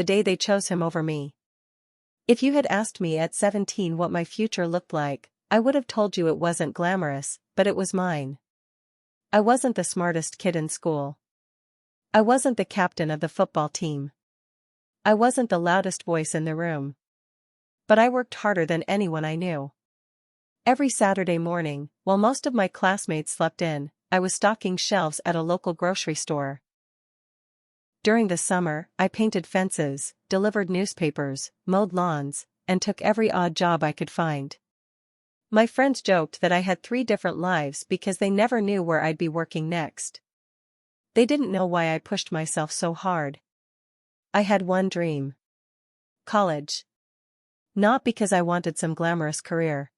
the day they chose him over me. If you had asked me at 17 what my future looked like, I would have told you it wasn't glamorous, but it was mine. I wasn't the smartest kid in school. I wasn't the captain of the football team. I wasn't the loudest voice in the room. But I worked harder than anyone I knew. Every Saturday morning, while most of my classmates slept in, I was stocking shelves at a local grocery store. During the summer, I painted fences, delivered newspapers, mowed lawns, and took every odd job I could find. My friends joked that I had 3 different lives because they never knew where I'd be working next. They didn't know why I pushed myself so hard. I had one dream. College. Not because I wanted some glamorous career.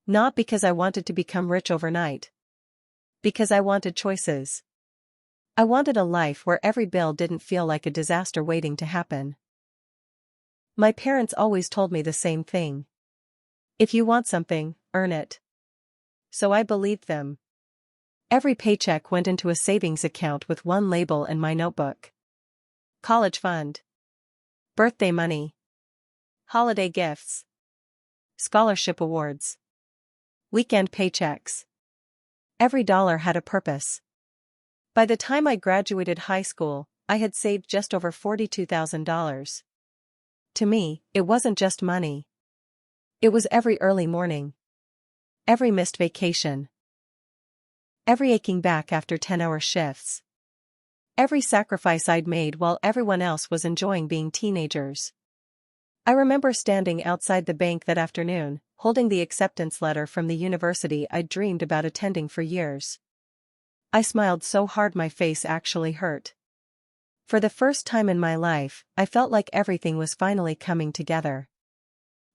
Not because I wanted to become rich overnight. Because I wanted choices. I wanted a life where every bill didn't feel like a disaster waiting to happen. My parents always told me the same thing. If you want something, earn it. So I believed them. Every paycheck went into a savings account with one label in my notebook. College fund. Birthday money. Holiday gifts. Scholarship awards. Weekend paychecks. Every dollar had a purpose. By the time I graduated high school, I had saved just over $42,000. To me, it wasn't just money. It was every early morning. Every missed vacation. Every aching back after 10-hour shifts. Every sacrifice I'd made while everyone else was enjoying being teenagers. I remember standing outside the bank that afternoon, holding the acceptance letter from the university I'd dreamed about attending for years. I smiled so hard my face actually hurt. For the first time in my life, I felt like everything was finally coming together.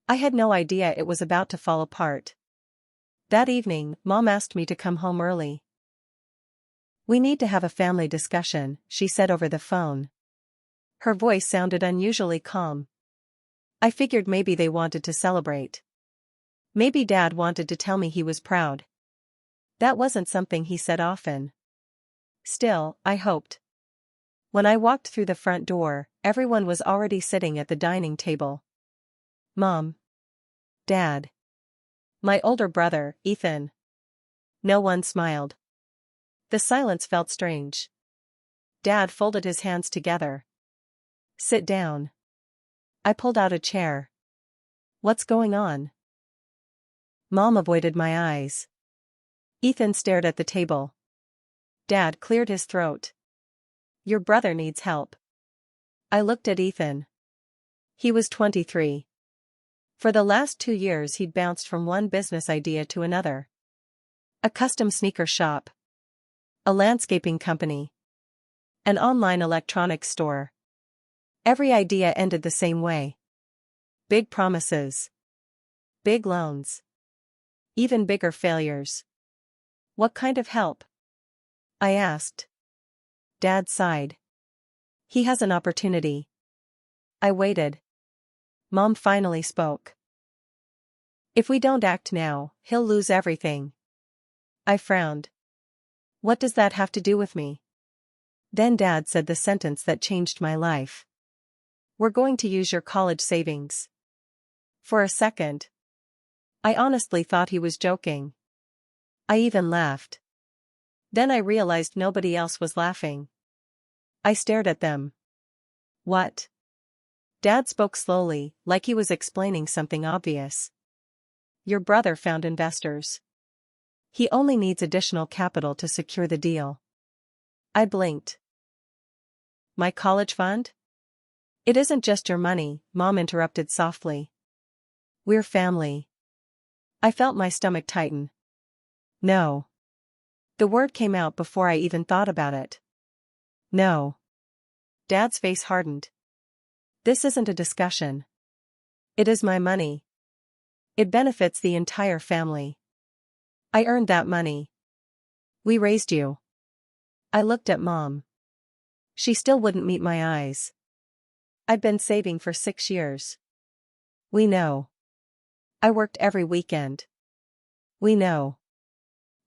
I had no idea it was about to fall apart. That evening, Mom asked me to come home early. "We need to have a family discussion," she said over the phone. Her voice sounded unusually calm. I figured maybe they wanted to celebrate. Maybe Dad wanted to tell me he was proud. That wasn't something he said often. Still, I hoped. When I walked through the front door, everyone was already sitting at the dining table. Mom. Dad. My older brother, Ethan. No one smiled. The silence felt strange. Dad folded his hands together. "Sit down." I pulled out a chair. "What's going on?" Mom avoided my eyes. Ethan stared at the table. Dad cleared his throat. "Your brother needs help." I looked at Ethan. He was 23. For the last 2 years he'd bounced from one business idea to another. A custom sneaker shop. A landscaping company. An online electronics store. Every idea ended the same way. Big promises. Big loans. Even bigger failures. "What kind of help?" I asked. Dad sighed. "He has an opportunity." I waited. Mom finally spoke. "If we don't act now, he'll lose everything." I frowned. "What does that have to do with me?" Then Dad said the sentence that changed my life. "We're going to use your college savings." For a second, I honestly thought he was joking. I even laughed. Then I realized nobody else was laughing. I stared at them. "What?" Dad spoke slowly, like he was explaining something obvious. "Your brother found investors. He only needs additional capital to secure the deal." I blinked. "My college fund?" "It isn't just your money," Mom interrupted softly. "We're family." I felt my stomach tighten. "No." The word came out before I even thought about it. "No." Dad's face hardened. "This isn't a discussion. It is my money. It benefits the entire family. I earned that money. We raised you." I looked at Mom. She still wouldn't meet my eyes. "I've been saving for 6 years." "We know." "I worked every weekend." "We know."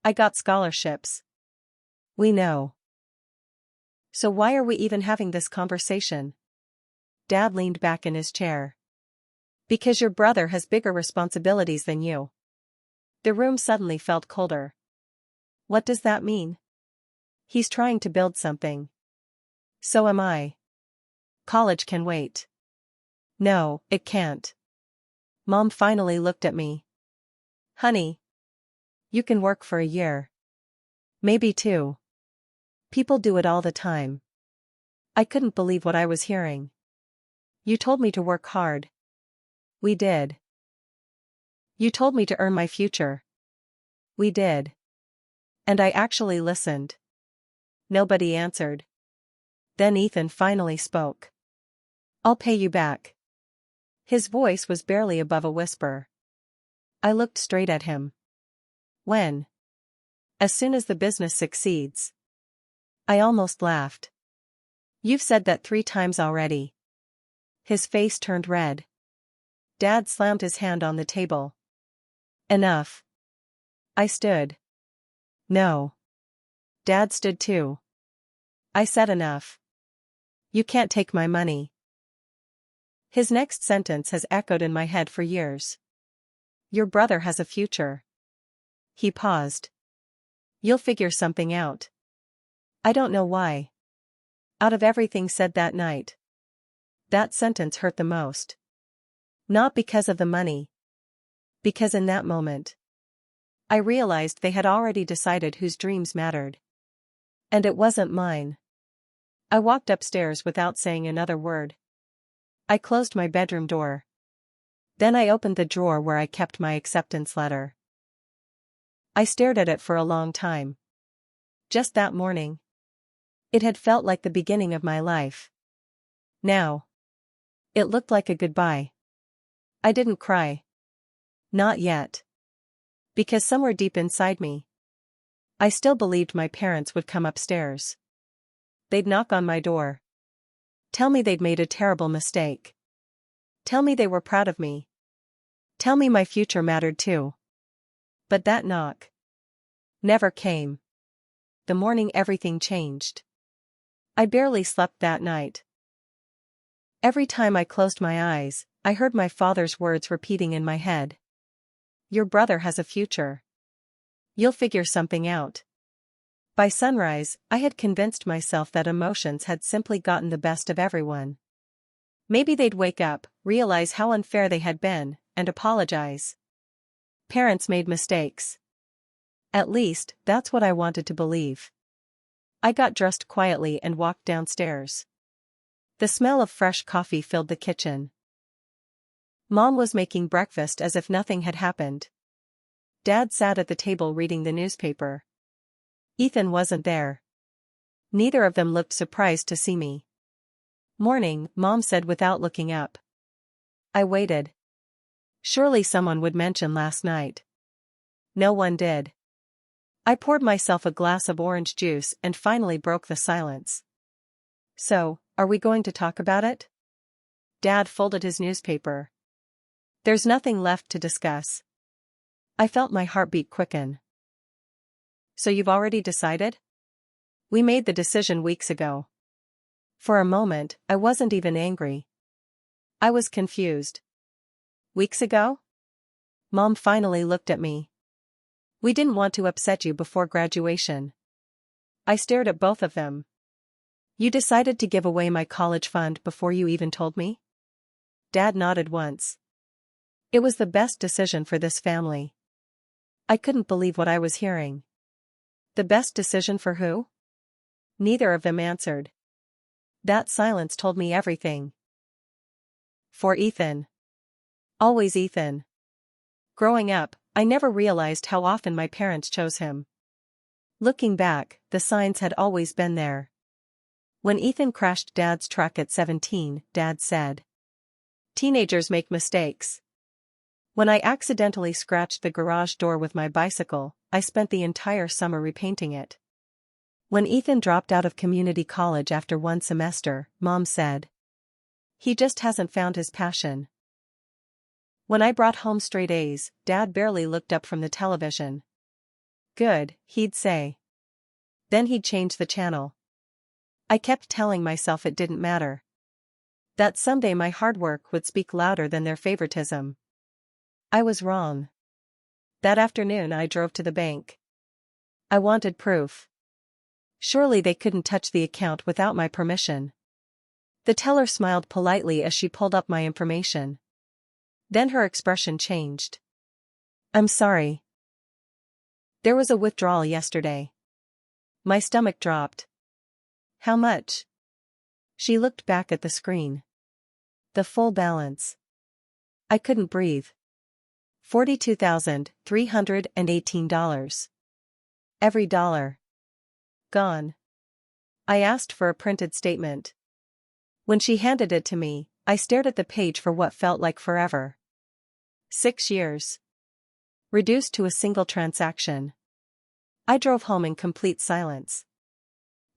"I got scholarships." "We know." "So why are we even having this conversation?" Dad leaned back in his chair. Because your brother has bigger responsibilities than you. The room suddenly felt colder. What does that mean? He's trying to build something. So am I. College can wait. No, it can't. Mom finally looked at me. Honey. You can work for a year. Maybe 2. People do it all the time. I couldn't believe what I was hearing. You told me to work hard. We did. You told me to earn my future. We did. And I actually listened. Nobody answered. Then Ethan finally spoke. I'll pay you back. His voice was barely above a whisper. I looked straight at him. When? As soon as the business succeeds. I almost laughed. You've said that 3 times already. His face turned red. Dad slammed his hand on the table. Enough. I stood. No. Dad stood too. I said enough. You can't take my money. His next sentence has echoed in my head for years. Your brother has a future. He paused. You'll figure something out. I don't know why. Out of everything said that night, that sentence hurt the most. Not because of the money. Because in that moment, I realized they had already decided whose dreams mattered. And it wasn't mine. I walked upstairs without saying another word. I closed my bedroom door. Then I opened the drawer where I kept my acceptance letter. I stared at it for a long time. Just that morning. It had felt like the beginning of my life. Now. It looked like a goodbye. I didn't cry. Not yet. Because somewhere deep inside me, I still believed my parents would come upstairs. They'd knock on my door. Tell me they'd made a terrible mistake. Tell me they were proud of me. Tell me my future mattered too. But that knock never came. The morning everything changed. I barely slept that night. Every time I closed my eyes, I heard my father's words repeating in my head. Your brother has a future. You'll figure something out. By sunrise, I had convinced myself that emotions had simply gotten the best of everyone. Maybe they'd wake up, realize how unfair they had been, and apologize. Parents made mistakes. At least, that's what I wanted to believe. I got dressed quietly and walked downstairs. The smell of fresh coffee filled the kitchen. Mom was making breakfast as if nothing had happened. Dad sat at the table reading the newspaper. Ethan wasn't there. Neither of them looked surprised to see me. Morning, Mom said without looking up. I waited. Surely someone would mention last night. No one did. I poured myself a glass of orange juice and finally broke the silence. So, are we going to talk about it? Dad folded his newspaper. There's nothing left to discuss. I felt my heartbeat quicken. So you've already decided? We made the decision weeks ago. For a moment, I wasn't even angry. I was confused. Weeks ago? Mom finally looked at me. We didn't want to upset you before graduation. I stared at both of them. You decided to give away my college fund before you even told me? Dad nodded once. It was the best decision for this family. I couldn't believe what I was hearing. The best decision for who? Neither of them answered. That silence told me everything. For Ethan. Always Ethan. Growing up, I never realized how often my parents chose him. Looking back, the signs had always been there. When Ethan crashed Dad's truck at 17, Dad said, "Teenagers make mistakes." When I accidentally scratched the garage door with my bicycle, I spent the entire summer repainting it. When Ethan dropped out of community college after 1 semester, Mom said, "He just hasn't found his passion." When I brought home straight A's, Dad barely looked up from the television. "Good," he'd say. Then he'd change the channel. I kept telling myself it didn't matter. That someday my hard work would speak louder than their favoritism. I was wrong. That afternoon I drove to the bank. I wanted proof. Surely they couldn't touch the account without my permission. The teller smiled politely as she pulled up my information. Then her expression changed. I'm sorry. There was a withdrawal yesterday. My stomach dropped. How much? She looked back at the screen. The full balance. I couldn't breathe. $42,318. Every dollar. Gone. I asked for a printed statement. When she handed it to me, I stared at the page for what felt like forever. 6 years. Reduced to a single transaction. I drove home in complete silence.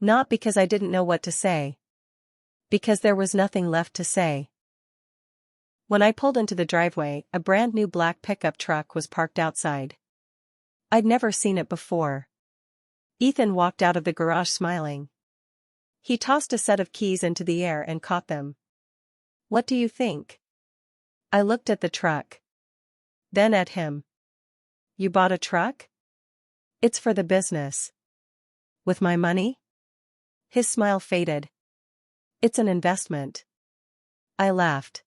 Not because I didn't know what to say. Because there was nothing left to say. When I pulled into the driveway, a brand new black pickup truck was parked outside. I'd never seen it before. Ethan walked out of the garage smiling. He tossed a set of keys into the air and caught them. What do you think? I looked at the truck. Then at him. You bought a truck? It's for the business. With my money? His smile faded. It's an investment. I laughed.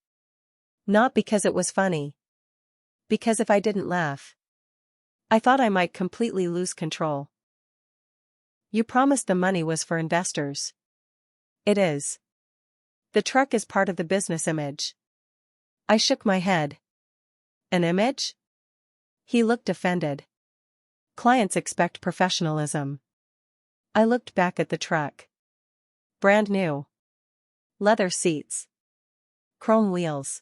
Not because it was funny. Because if I didn't laugh, I thought I might completely lose control. You promised the money was for investors. It is. The truck is part of the business image. I shook my head. An image? He looked offended. Clients expect professionalism. I looked back at the truck. Brand new. Leather seats. Chrome wheels.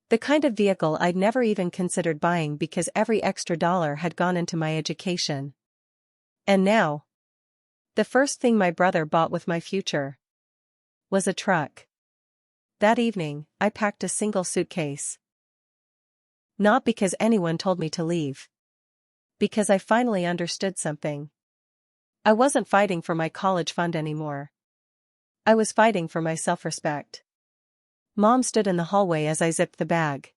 The kind of vehicle I'd never even considered buying because every extra dollar had gone into my education. And now, the first thing my brother bought with my future was a truck. That evening, I packed a single suitcase. Not because anyone told me to leave. Because I finally understood something. I wasn't fighting for my college fund anymore. I was fighting for my self-respect. Mom stood in the hallway as I zipped the bag.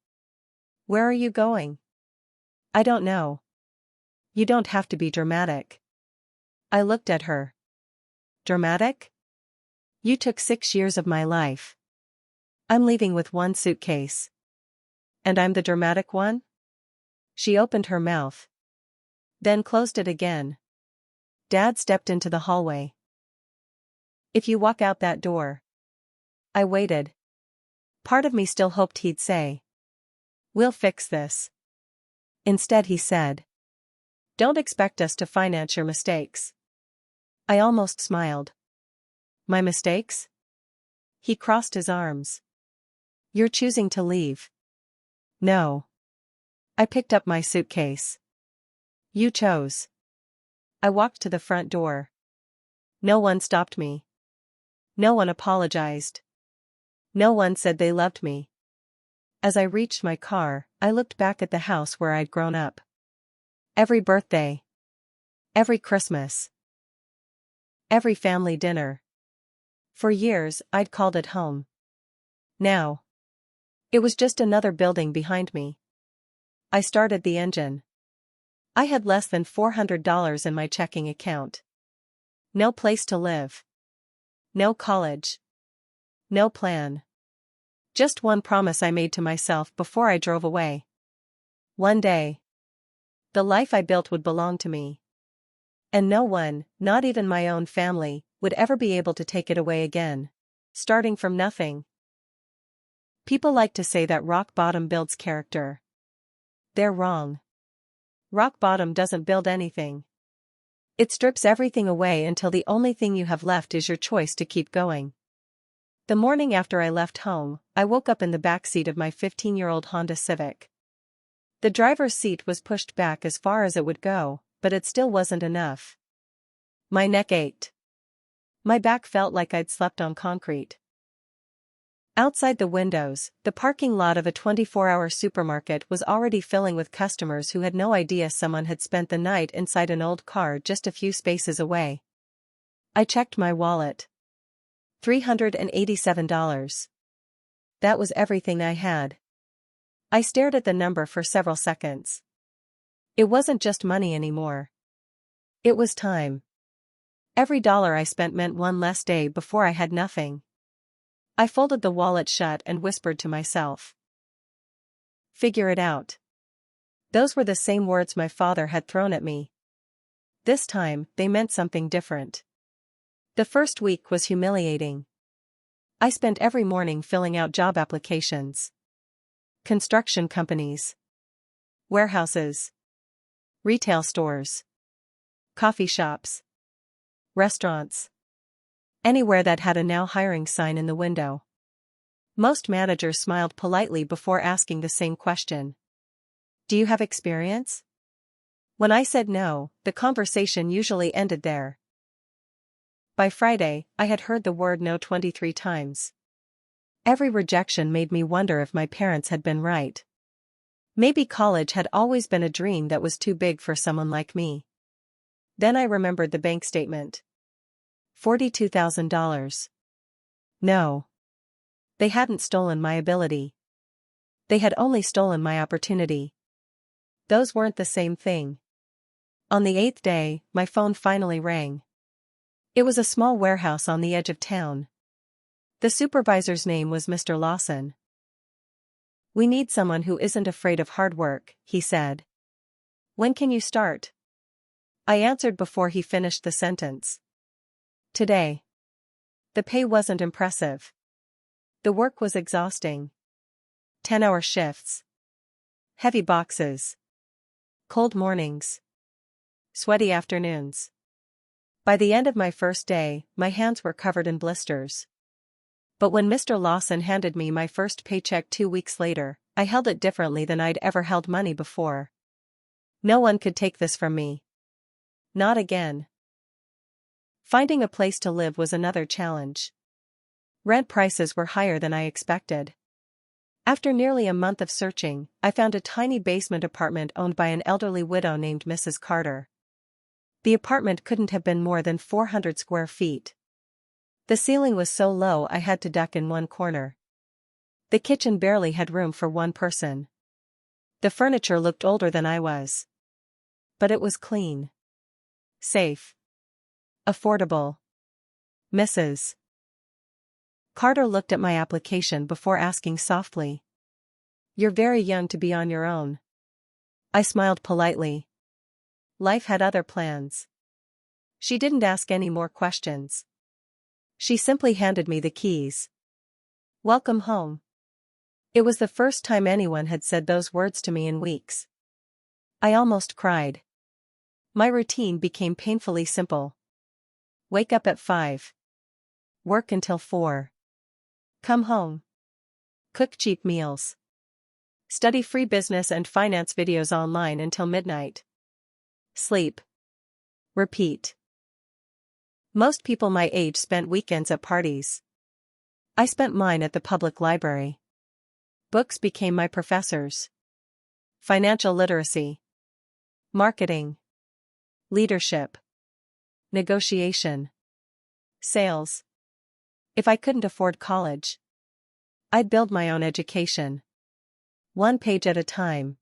Where are you going? I don't know. You don't have to be dramatic. I looked at her. Dramatic? You took 6 years of my life. I'm leaving with one suitcase. And I'm the dramatic one? She opened her mouth. Then closed it again. Dad stepped into the hallway. If you walk out that door. I waited. Part of me still hoped he'd say, we'll fix this. Instead he said, don't expect us to finance your mistakes. I almost smiled. My mistakes? He crossed his arms. You're choosing to leave. No. I picked up my suitcase. You chose. I walked to the front door. No one stopped me. No one apologized. No one said they loved me. As I reached my car, I looked back at the house where I'd grown up. Every birthday. Every Christmas. Every family dinner. For years, I'd called it home. Now, it was just another building behind me. I started the engine. I had less than $400 in my checking account. No place to live. No college. No plan. Just one promise I made to myself before I drove away. One day, the life I built would belong to me. And no one, not even my own family, would ever be able to take it away again. Starting from nothing. People like to say that rock bottom builds character. They're wrong. Rock bottom doesn't build anything. It strips everything away until the only thing you have left is your choice to keep going. The morning after I left home, I woke up in the back seat of my 15-year-old Honda Civic. The driver's seat was pushed back as far as it would go, but it still wasn't enough. My neck ached. My back felt like I'd slept on concrete. Outside the windows, the parking lot of a 24-hour supermarket was already filling with customers who had no idea someone had spent the night inside an old car just a few spaces away. I checked my wallet. $387. That was everything I had. I stared at the number for several seconds. It wasn't just money anymore. It was time. Every dollar I spent meant one less day before I had nothing. I folded the wallet shut and whispered to myself. Figure it out. Those were the same words my father had thrown at me. This time, they meant something different. The first week was humiliating. I spent every morning filling out job applications. Construction companies. Warehouses. Retail stores. Coffee shops. Restaurants. Anywhere that had a now hiring sign in the window. Most managers smiled politely before asking the same question. Do you have experience? When I said no, the conversation usually ended there. By Friday, I had heard the word no 23 times. Every rejection made me wonder if my parents had been right. Maybe college had always been a dream that was too big for someone like me. Then I remembered the bank statement. $42,000. No. They hadn't stolen my ability. They had only stolen my opportunity. Those weren't the same thing. On the 8th day, my phone finally rang. It was a small warehouse on the edge of town. The supervisor's name was Mr. Lawson. We need someone who isn't afraid of hard work, he said. When can you start? I answered before he finished the sentence. Today. The pay wasn't impressive. The work was exhausting. 10-hour shifts. Heavy boxes. Cold mornings. Sweaty afternoons. By the end of my first day, my hands were covered in blisters. But when Mr. Lawson handed me my first paycheck 2 weeks later, I held it differently than I'd ever held money before. No one could take this from me. Not again. Finding a place to live was another challenge. Rent prices were higher than I expected. After nearly a month of searching, I found a tiny basement apartment owned by an elderly widow named Mrs. Carter. The apartment couldn't have been more than 400 square feet. The ceiling was so low I had to duck in one corner. The kitchen barely had room for one person. The furniture looked older than I was. But it was clean. Safe. Affordable. Mrs. Carter looked at my application before asking softly. You're very young to be on your own. I smiled politely. Life had other plans. She didn't ask any more questions. She simply handed me the keys. Welcome home. It was the first time anyone had said those words to me in weeks. I almost cried. My routine became painfully simple. Wake up at 5. Work until 4. Come home. Cook cheap meals. Study free business and finance videos online until midnight. Sleep. Repeat. Most people my age spent weekends at parties. I spent mine at the public library. Books became my professors. Financial literacy. Marketing. Leadership. Negotiation. Sales. If I couldn't afford college, I'd build my own education. One page at a time.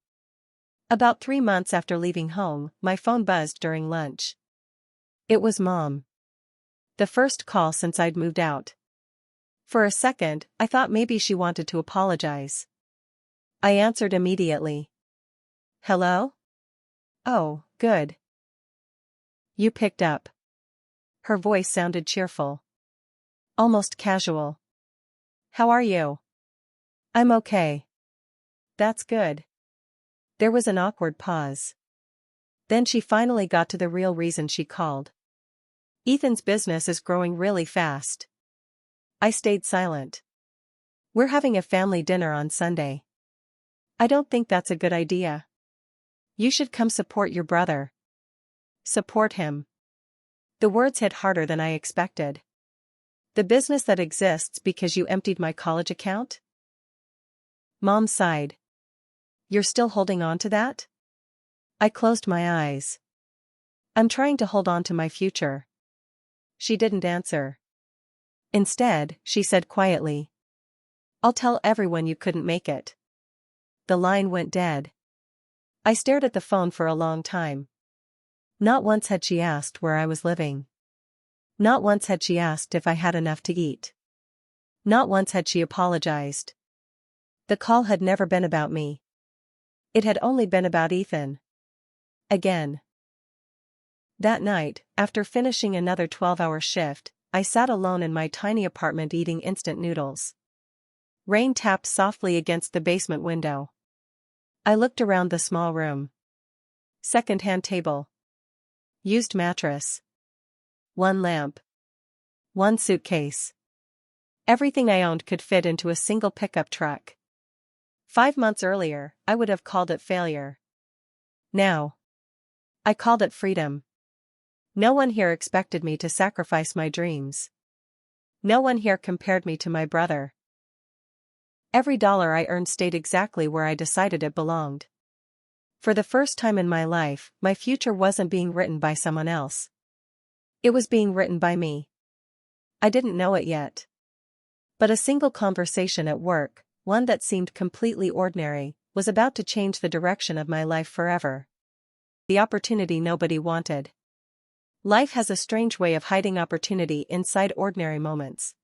About 3 months after leaving home, my phone buzzed during lunch. It was Mom. The first call since I'd moved out. For a second, I thought maybe she wanted to apologize. I answered immediately. Hello? Oh, good. You picked up. Her voice sounded cheerful. Almost casual. How are you? I'm okay. That's good. There was an awkward pause. Then she finally got to the real reason she called. Ethan's business is growing really fast. I stayed silent. We're having a family dinner on Sunday. I don't think that's a good idea. You should come support your brother. Support him. The words hit harder than I expected. The business that exists because you emptied my college account? Mom sighed. You're still holding on to that? I closed my eyes. I'm trying to hold on to my future. She didn't answer. Instead, she said quietly. I'll tell everyone you couldn't make it. The line went dead. I stared at the phone for a long time. Not once had she asked where I was living. Not once had she asked if I had enough to eat. Not once had she apologized. The call had never been about me. It had only been about Ethan. Again. That night, after finishing another 12-hour shift, I sat alone in my tiny apartment eating instant noodles. Rain tapped softly against the basement window. I looked around the small room. Second-hand table. Used mattress. One lamp. One suitcase. Everything I owned could fit into a single pickup truck. 5 months earlier, I would have called it failure. Now, I called it freedom. No one here expected me to sacrifice my dreams. No one here compared me to my brother. Every dollar I earned stayed exactly where I decided it belonged. For the first time in my life, my future wasn't being written by someone else. It was being written by me. I didn't know it yet. But a single conversation at work, one that seemed completely ordinary, was about to change the direction of my life forever. The opportunity nobody wanted. Life has a strange way of hiding opportunity inside ordinary moments.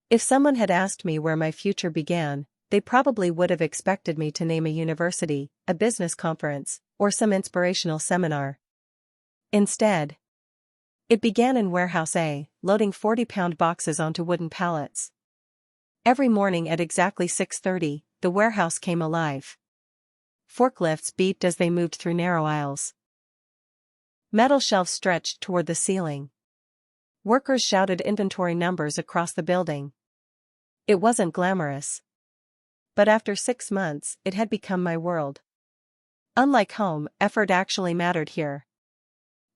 If someone had asked me where my future began, they probably would have expected me to name a university, a business conference, or some inspirational seminar. Instead, it began in Warehouse A, loading 40-pound boxes onto wooden pallets. Every morning at exactly 6:30, the warehouse came alive. Forklifts beeped as they moved through narrow aisles. Metal shelves stretched toward the ceiling. Workers shouted inventory numbers across the building. It wasn't glamorous. But after 6 months, it had become my world. Unlike home, effort actually mattered here.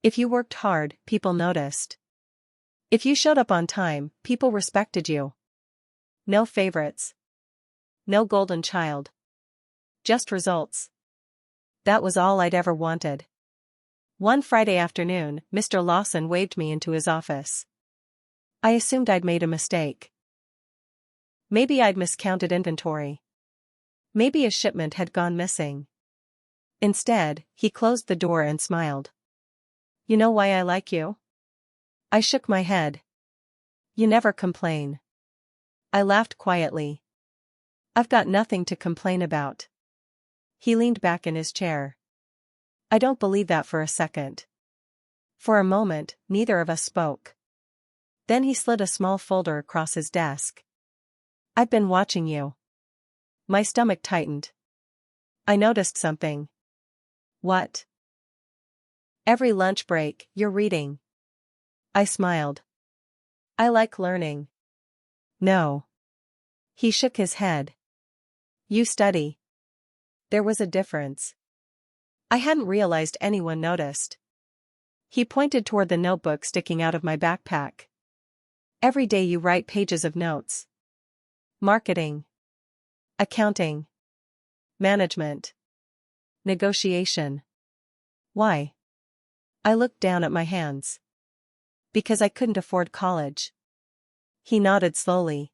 If you worked hard, people noticed. If you showed up on time, people respected you. No favorites. No golden child. Just results. That was all I'd ever wanted. One Friday afternoon, Mr. Lawson waved me into his office. I assumed I'd made a mistake. Maybe I'd miscounted inventory. Maybe a shipment had gone missing. Instead, he closed the door and smiled. "You know why I like you?" I shook my head. "You never complain." I laughed quietly. "I've got nothing to complain about." He leaned back in his chair. "I don't believe that for a second." For a moment, neither of us spoke. Then he slid a small folder across his desk. "I've been watching you." My stomach tightened. I noticed something. "What?" "Every lunch break, you're reading." I smiled. "I like learning." "No." He shook his head. "You study." There was a difference. I hadn't realized anyone noticed. He pointed toward the notebook sticking out of my backpack. "Every day you write pages of notes. Marketing. Accounting. Management. Negotiation." "Why?" I looked down at my hands. "Because I couldn't afford college." He nodded slowly.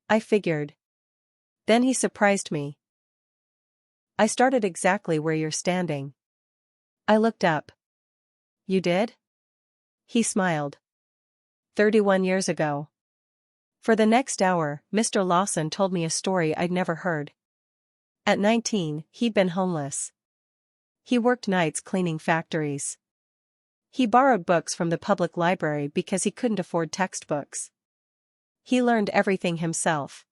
"I figured." Then he surprised me. "I started exactly where you're standing." I looked up. "You did?" He smiled. 31 years ago. For the next hour, Mr. Lawson told me a story I'd never heard. At 19, he'd been homeless. He worked nights cleaning factories. He borrowed books from the public library because he couldn't afford textbooks. He learned everything himself.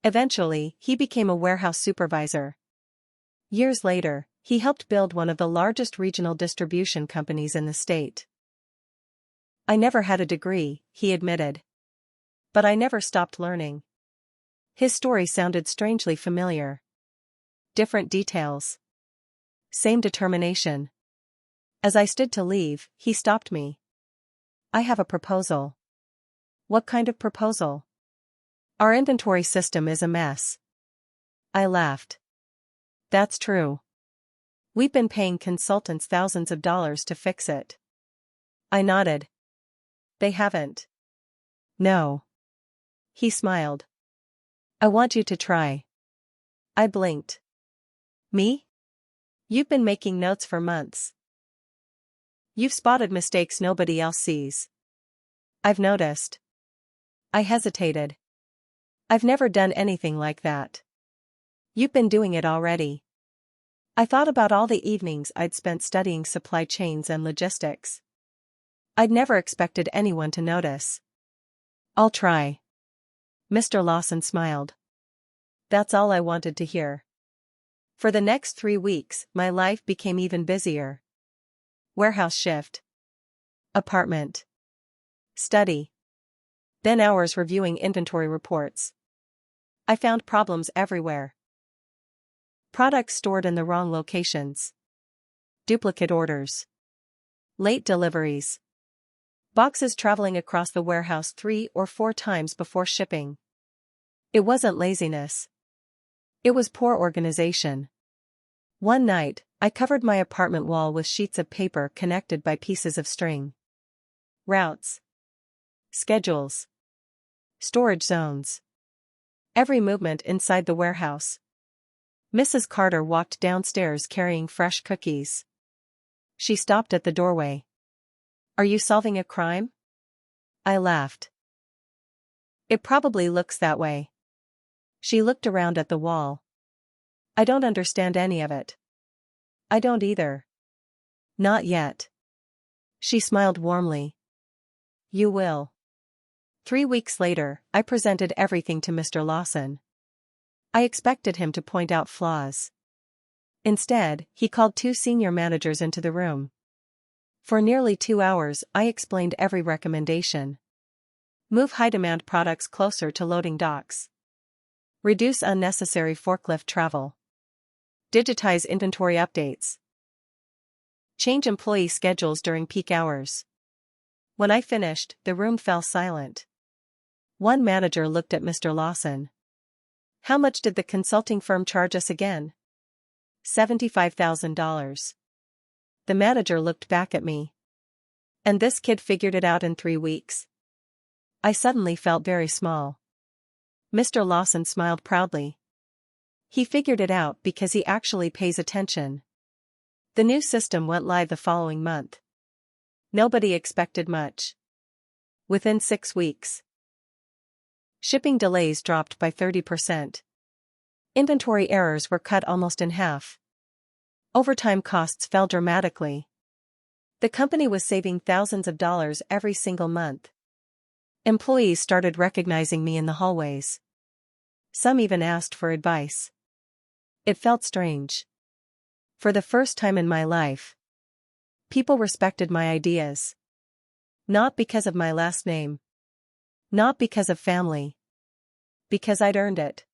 Eventually, he became a warehouse supervisor. Years later, he helped build one of the largest regional distribution companies in the state. "I never had a degree," he admitted. "But I never stopped learning." His story sounded strangely familiar. Different details. Same determination. As I stood to leave, he stopped me. "I have a proposal." "What kind of proposal?" "Our inventory system is a mess." I laughed. "That's true. We've been paying consultants thousands of dollars to fix it." I nodded. "They haven't." "No." He smiled. I want you to try. I blinked. Me? You've been making notes for months. You've spotted mistakes nobody else sees. I've noticed. I hesitated. I've never done anything like that. You've been doing it already. I thought about all the evenings I'd spent studying supply chains and logistics. I'd never expected anyone to notice. I'll try. Mr. Lawson smiled. That's all I wanted to hear. For the next 3 weeks, my life became even busier. Warehouse shift. Apartment. Study. Then hours reviewing inventory reports. I found problems everywhere. Products stored in the wrong locations. Duplicate orders. Late deliveries. Boxes traveling across the warehouse 3 or 4 times before shipping. It wasn't laziness. It was poor organization. One night, I covered my apartment wall with sheets of paper connected by pieces of string. Routes. Schedules. Storage zones. Every movement inside the warehouse. Mrs. Carter walked downstairs carrying fresh cookies. She stopped at the doorway. Are you solving a crime? I laughed. It probably looks that way. She looked around at the wall. I don't understand any of it. I don't either. Not yet. She smiled warmly. You will. 3 weeks later, I presented everything to Mr. Lawson. I expected him to point out flaws. Instead, he called 2 senior managers into the room. For nearly 2 hours, I explained every recommendation. Move high-demand products closer to loading docks. Reduce unnecessary forklift travel. Digitize inventory updates. Change employee schedules during peak hours. When I finished, the room fell silent. One manager looked at Mr. Lawson. How much did the consulting firm charge us again? $75,000. The manager looked back at me. And this kid figured it out in 3 weeks. I suddenly felt very small. Mr. Lawson smiled proudly. He figured it out because he actually pays attention. The new system went live the following month. Nobody expected much. Within 6 weeks, shipping delays dropped by 30%. Inventory errors were cut almost in half. Overtime costs fell dramatically. The company was saving thousands of dollars every single month. Employees started recognizing me in the hallways. Some even asked for advice. It felt strange. For the first time in my life, people respected my ideas. Not because of my last name. Not because of family. Because I'd earned it.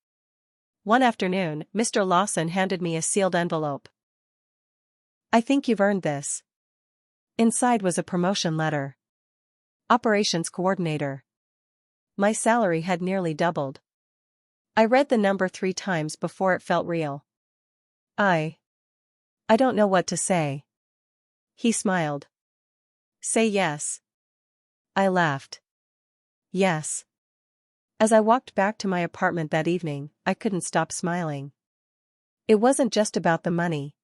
One afternoon, Mr. Lawson handed me a sealed envelope. I think you've earned this. Inside was a promotion letter. Operations coordinator. My salary had nearly doubled. I read the number 3 times before it felt real. I don't know what to say. He smiled. Say yes. I laughed. Yes. As I walked back to my apartment that evening, I couldn't stop smiling. It wasn't just about the money.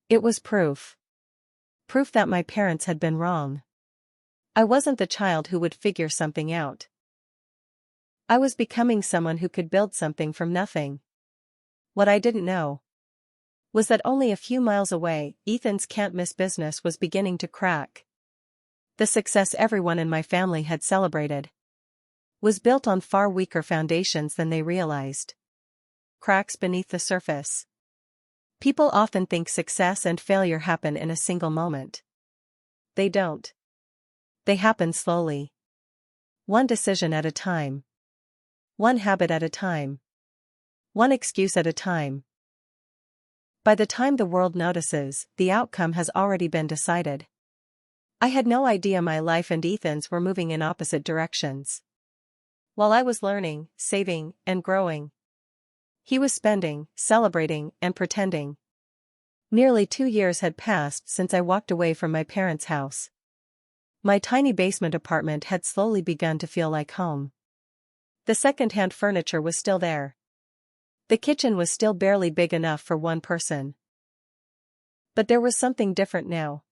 It was proof. Proof that my parents had been wrong. I wasn't the child who would figure something out. I was becoming someone who could build something from nothing. What I didn't know was that only a few miles away, Ethan's can't-miss business was beginning to crack. The success everyone in my family had celebrated was built on far weaker foundations than they realized. Cracks beneath the surface. People often think success and failure happen in a single moment. They don't. They happen slowly. One decision at a time. One habit at a time. One excuse at a time. By the time the world notices, the outcome has already been decided. I had no idea my life and Ethan's were moving in opposite directions. While I was learning, saving, and growing, he was spending, celebrating, and pretending. Nearly 2 years had passed since I walked away from my parents' house. My tiny basement apartment had slowly begun to feel like home. The second-hand furniture was still there. The kitchen was still barely big enough for one person. But there was something different now.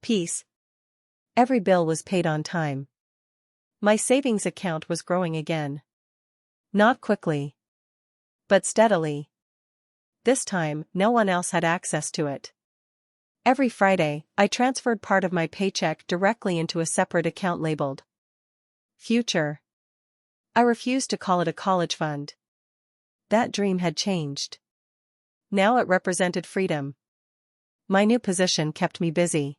Peace. Every bill was paid on time. My savings account was growing again. Not quickly, but steadily. This time, no one else had access to it. Every Friday, I transferred part of my paycheck directly into a separate account labeled Future. I refused to call it a college fund. That dream had changed. Now it represented freedom. My new position kept me busy.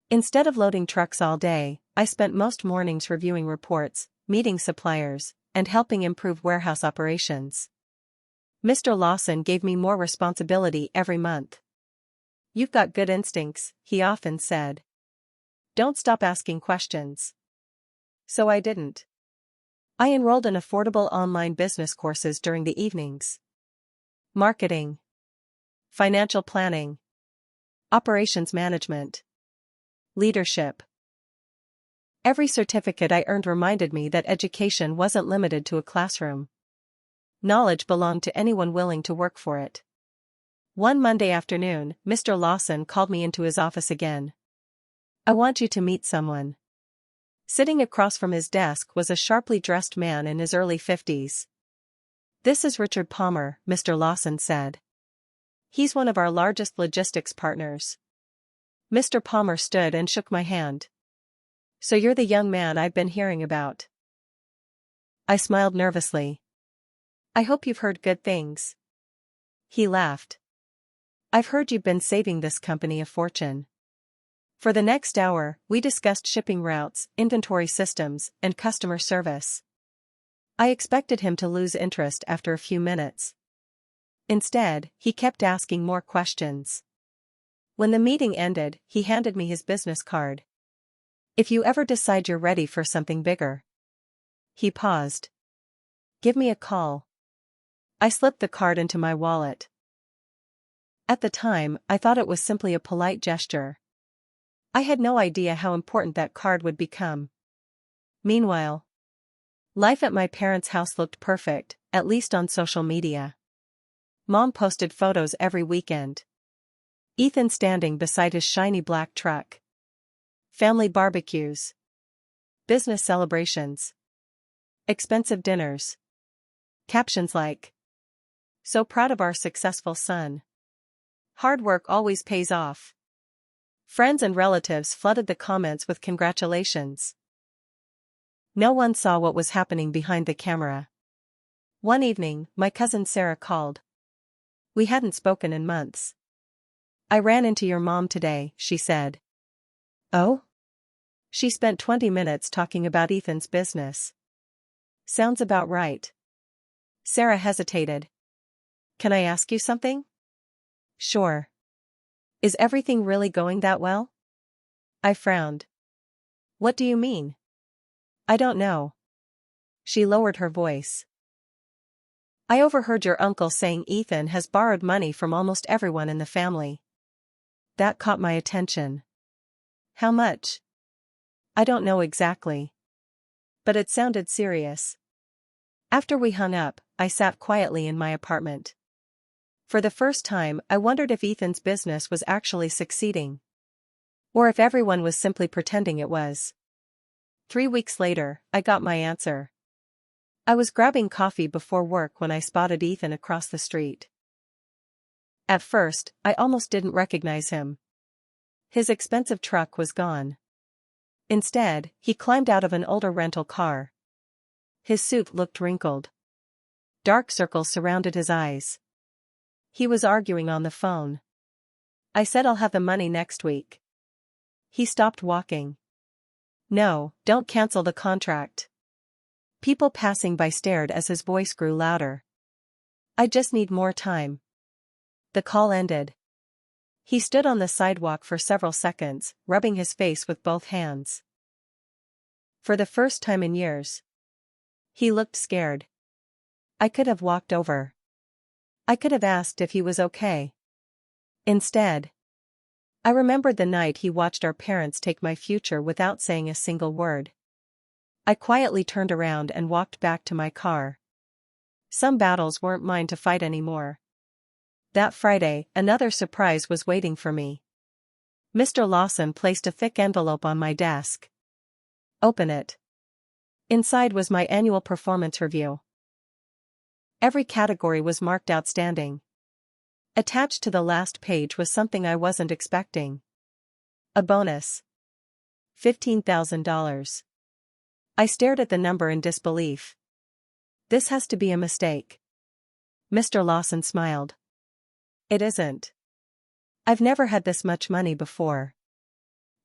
Instead of loading trucks all day, I spent most mornings reviewing reports, meeting suppliers, and helping improve warehouse operations. Mr. Lawson gave me more responsibility every month. "You've got good instincts," he often said. "Don't stop asking questions." So I didn't. I enrolled in affordable online business courses during the evenings. Marketing, financial planning, operations management, leadership. Every certificate I earned reminded me that education wasn't limited to a classroom. Knowledge belonged to anyone willing to work for it. One Monday afternoon, Mr. Lawson called me into his office again. "I want you to meet someone." Sitting across from his desk was a sharply dressed man in his early 50s. "This is Richard Palmer," Mr. Lawson said. "He's one of our largest logistics partners." Mr. Palmer stood and shook my hand. "So you're the young man I've been hearing about." I smiled nervously. "I hope you've heard good things." He laughed. "I've heard you've been saving this company a fortune." For the next hour, we discussed shipping routes, inventory systems, and customer service. I expected him to lose interest after a few minutes. Instead, he kept asking more questions. When the meeting ended, he handed me his business card. "If you ever decide you're ready for something bigger." He paused. "Give me a call." I slipped the card into my wallet. At the time, I thought it was simply a polite gesture. I had no idea how important that card would become. Meanwhile, life at my parents' house looked perfect, at least on social media. Mom posted photos every weekend. Ethan standing beside his shiny black truck. Family barbecues. Business celebrations. Expensive dinners. Captions like, "So proud of our successful son. Hard work always pays off." Friends and relatives flooded the comments with congratulations. No one saw what was happening behind the camera. One evening, my cousin Sarah called. We hadn't spoken in months. "I ran into your mom today," she said. "Oh?" "She spent 20 minutes talking about Ethan's business." "Sounds about right." Sarah hesitated. "Can I ask you something?" "Sure." "Is everything really going that well?" I frowned. "What do you mean?" "I don't know." She lowered her voice. "I overheard your uncle saying Ethan has borrowed money from almost everyone in the family." That caught my attention. "How much?" "I don't know exactly." But it sounded serious. After we hung up, I sat quietly in my apartment. For the first time, I wondered if Ethan's business was actually succeeding. Or if everyone was simply pretending it was. 3 weeks later, I got my answer. I was grabbing coffee before work when I spotted Ethan across the street. At first, I almost didn't recognize him. His expensive truck was gone. Instead, he climbed out of an older rental car. His suit looked wrinkled. Dark circles surrounded his eyes. He was arguing on the phone. I said I'll have the money next week. He stopped walking. "No, don't cancel the contract." People passing by stared as his voice grew louder. "I just need more time." The call ended. He stood on the sidewalk for several seconds, rubbing his face with both hands. For the first time in years. He looked scared. I could have walked over. I could have asked if he was okay. Instead, I remembered the night he watched our parents take my future without saying a single word. I quietly turned around and walked back to my car. Some battles weren't mine to fight anymore. That Friday, another surprise was waiting for me. Mr. Lawson placed a thick envelope on my desk. Open it. Inside was my annual performance review. Every category was marked outstanding. Attached to the last page was something I wasn't expecting. A bonus. $15,000. I stared at the number in disbelief. This has to be a mistake. Mr. Lawson smiled. It isn't. I've never had this much money before.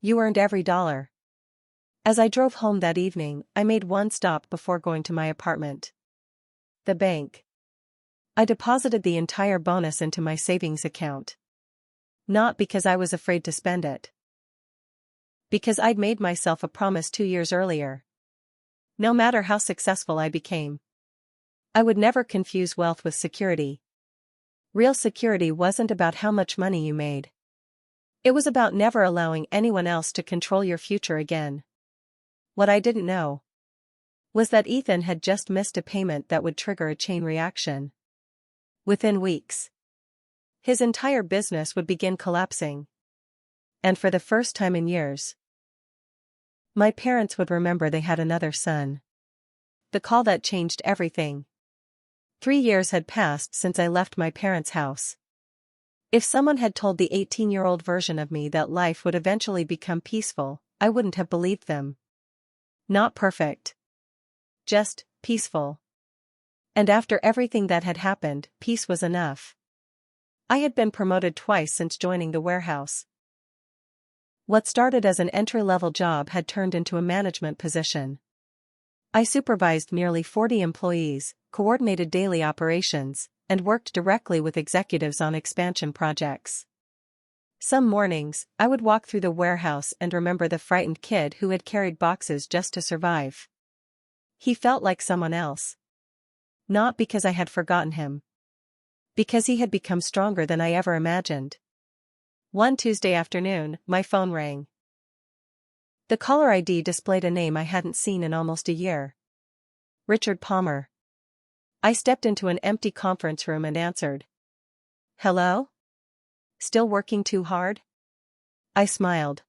You earned every dollar. As I drove home that evening, I made one stop before going to my apartment. The bank. I deposited the entire bonus into my savings account. Not because I was afraid to spend it. Because I'd made myself a promise 2 years earlier. No matter how successful I became, I would never confuse wealth with security. Real security wasn't about how much money you made. It was about never allowing anyone else to control your future again. What I didn't know was that Ethan had just missed a payment that would trigger a chain reaction. Within weeks, his entire business would begin collapsing. And for the first time in years, my parents would remember they had another son. The call that changed everything. 3 years had passed since I left my parents' house. If someone had told the 18-year-old version of me that life would eventually become peaceful, I wouldn't have believed them. Not perfect. Just peaceful. And after everything that had happened, peace was enough. I had been promoted twice since joining the warehouse. What started as an entry-level job had turned into a management position. I supervised nearly 40 employees, coordinated daily operations, and worked directly with executives on expansion projects. Some mornings, I would walk through the warehouse and remember the frightened kid who had carried boxes just to survive. He felt like someone else. Not because I had forgotten him. Because he had become stronger than I ever imagined. One Tuesday afternoon, my phone rang. The caller ID displayed a name I hadn't seen in almost a year. Richard Palmer. I stepped into an empty conference room and answered. Hello? Still working too hard? I smiled.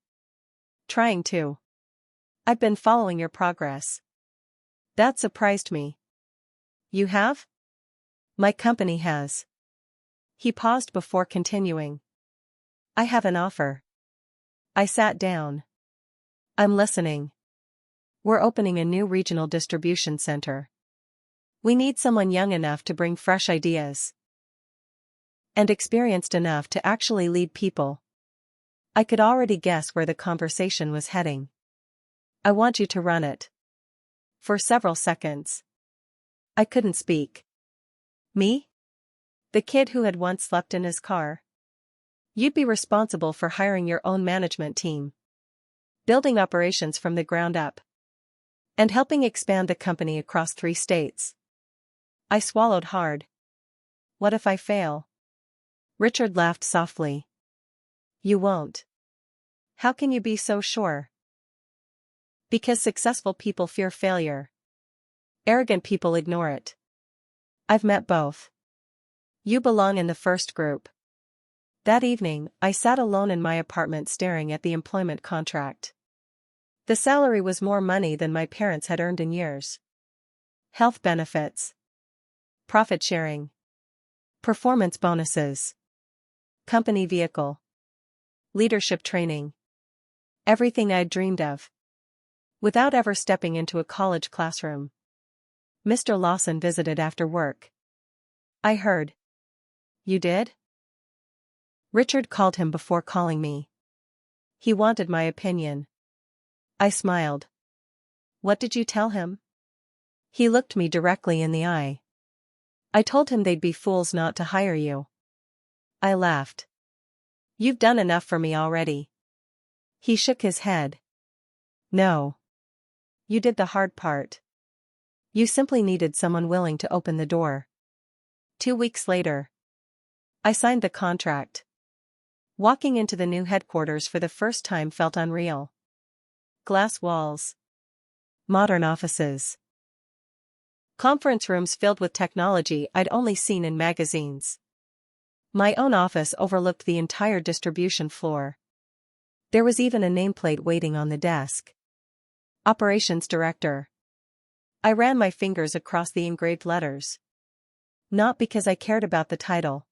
Trying to. I've been following your progress. That surprised me. You have? My company has. He paused before continuing. I have an offer. I sat down. I'm listening. We're opening a new regional distribution center. We need someone young enough to bring fresh ideas. And experienced enough to actually lead people. I could already guess where the conversation was heading. I want you to run it. For several seconds. I couldn't speak. Me? The kid who had once slept in his car? You'd be responsible for hiring your own management team. Building operations from the ground up. And helping expand the company across 3 states. I swallowed hard. What if I fail? Richard laughed softly. You won't. How can you be so sure? Because successful people fear failure. Arrogant people ignore it. I've met both. You belong in the first group. That evening, I sat alone in my apartment staring at the employment contract. The salary was more money than my parents had earned in years. Health benefits. Profit sharing. Performance bonuses. Company vehicle. Leadership training. Everything I'd dreamed of. Without ever stepping into a college classroom. Mr. Lawson visited after work. I heard. You did? Richard called him before calling me. He wanted my opinion. I smiled. What did you tell him? He looked me directly in the eye. I told him they'd be fools not to hire you. I laughed. You've done enough for me already. He shook his head. No. You did the hard part. You simply needed someone willing to open the door. 2 weeks later, I signed the contract. Walking into the new headquarters for the first time felt unreal. Glass walls. Modern offices. Conference rooms filled with technology I'd only seen in magazines. My own office overlooked the entire distribution floor. There was even a nameplate waiting on the desk. Operations Director. I ran my fingers across the engraved letters. Not because I cared about the title.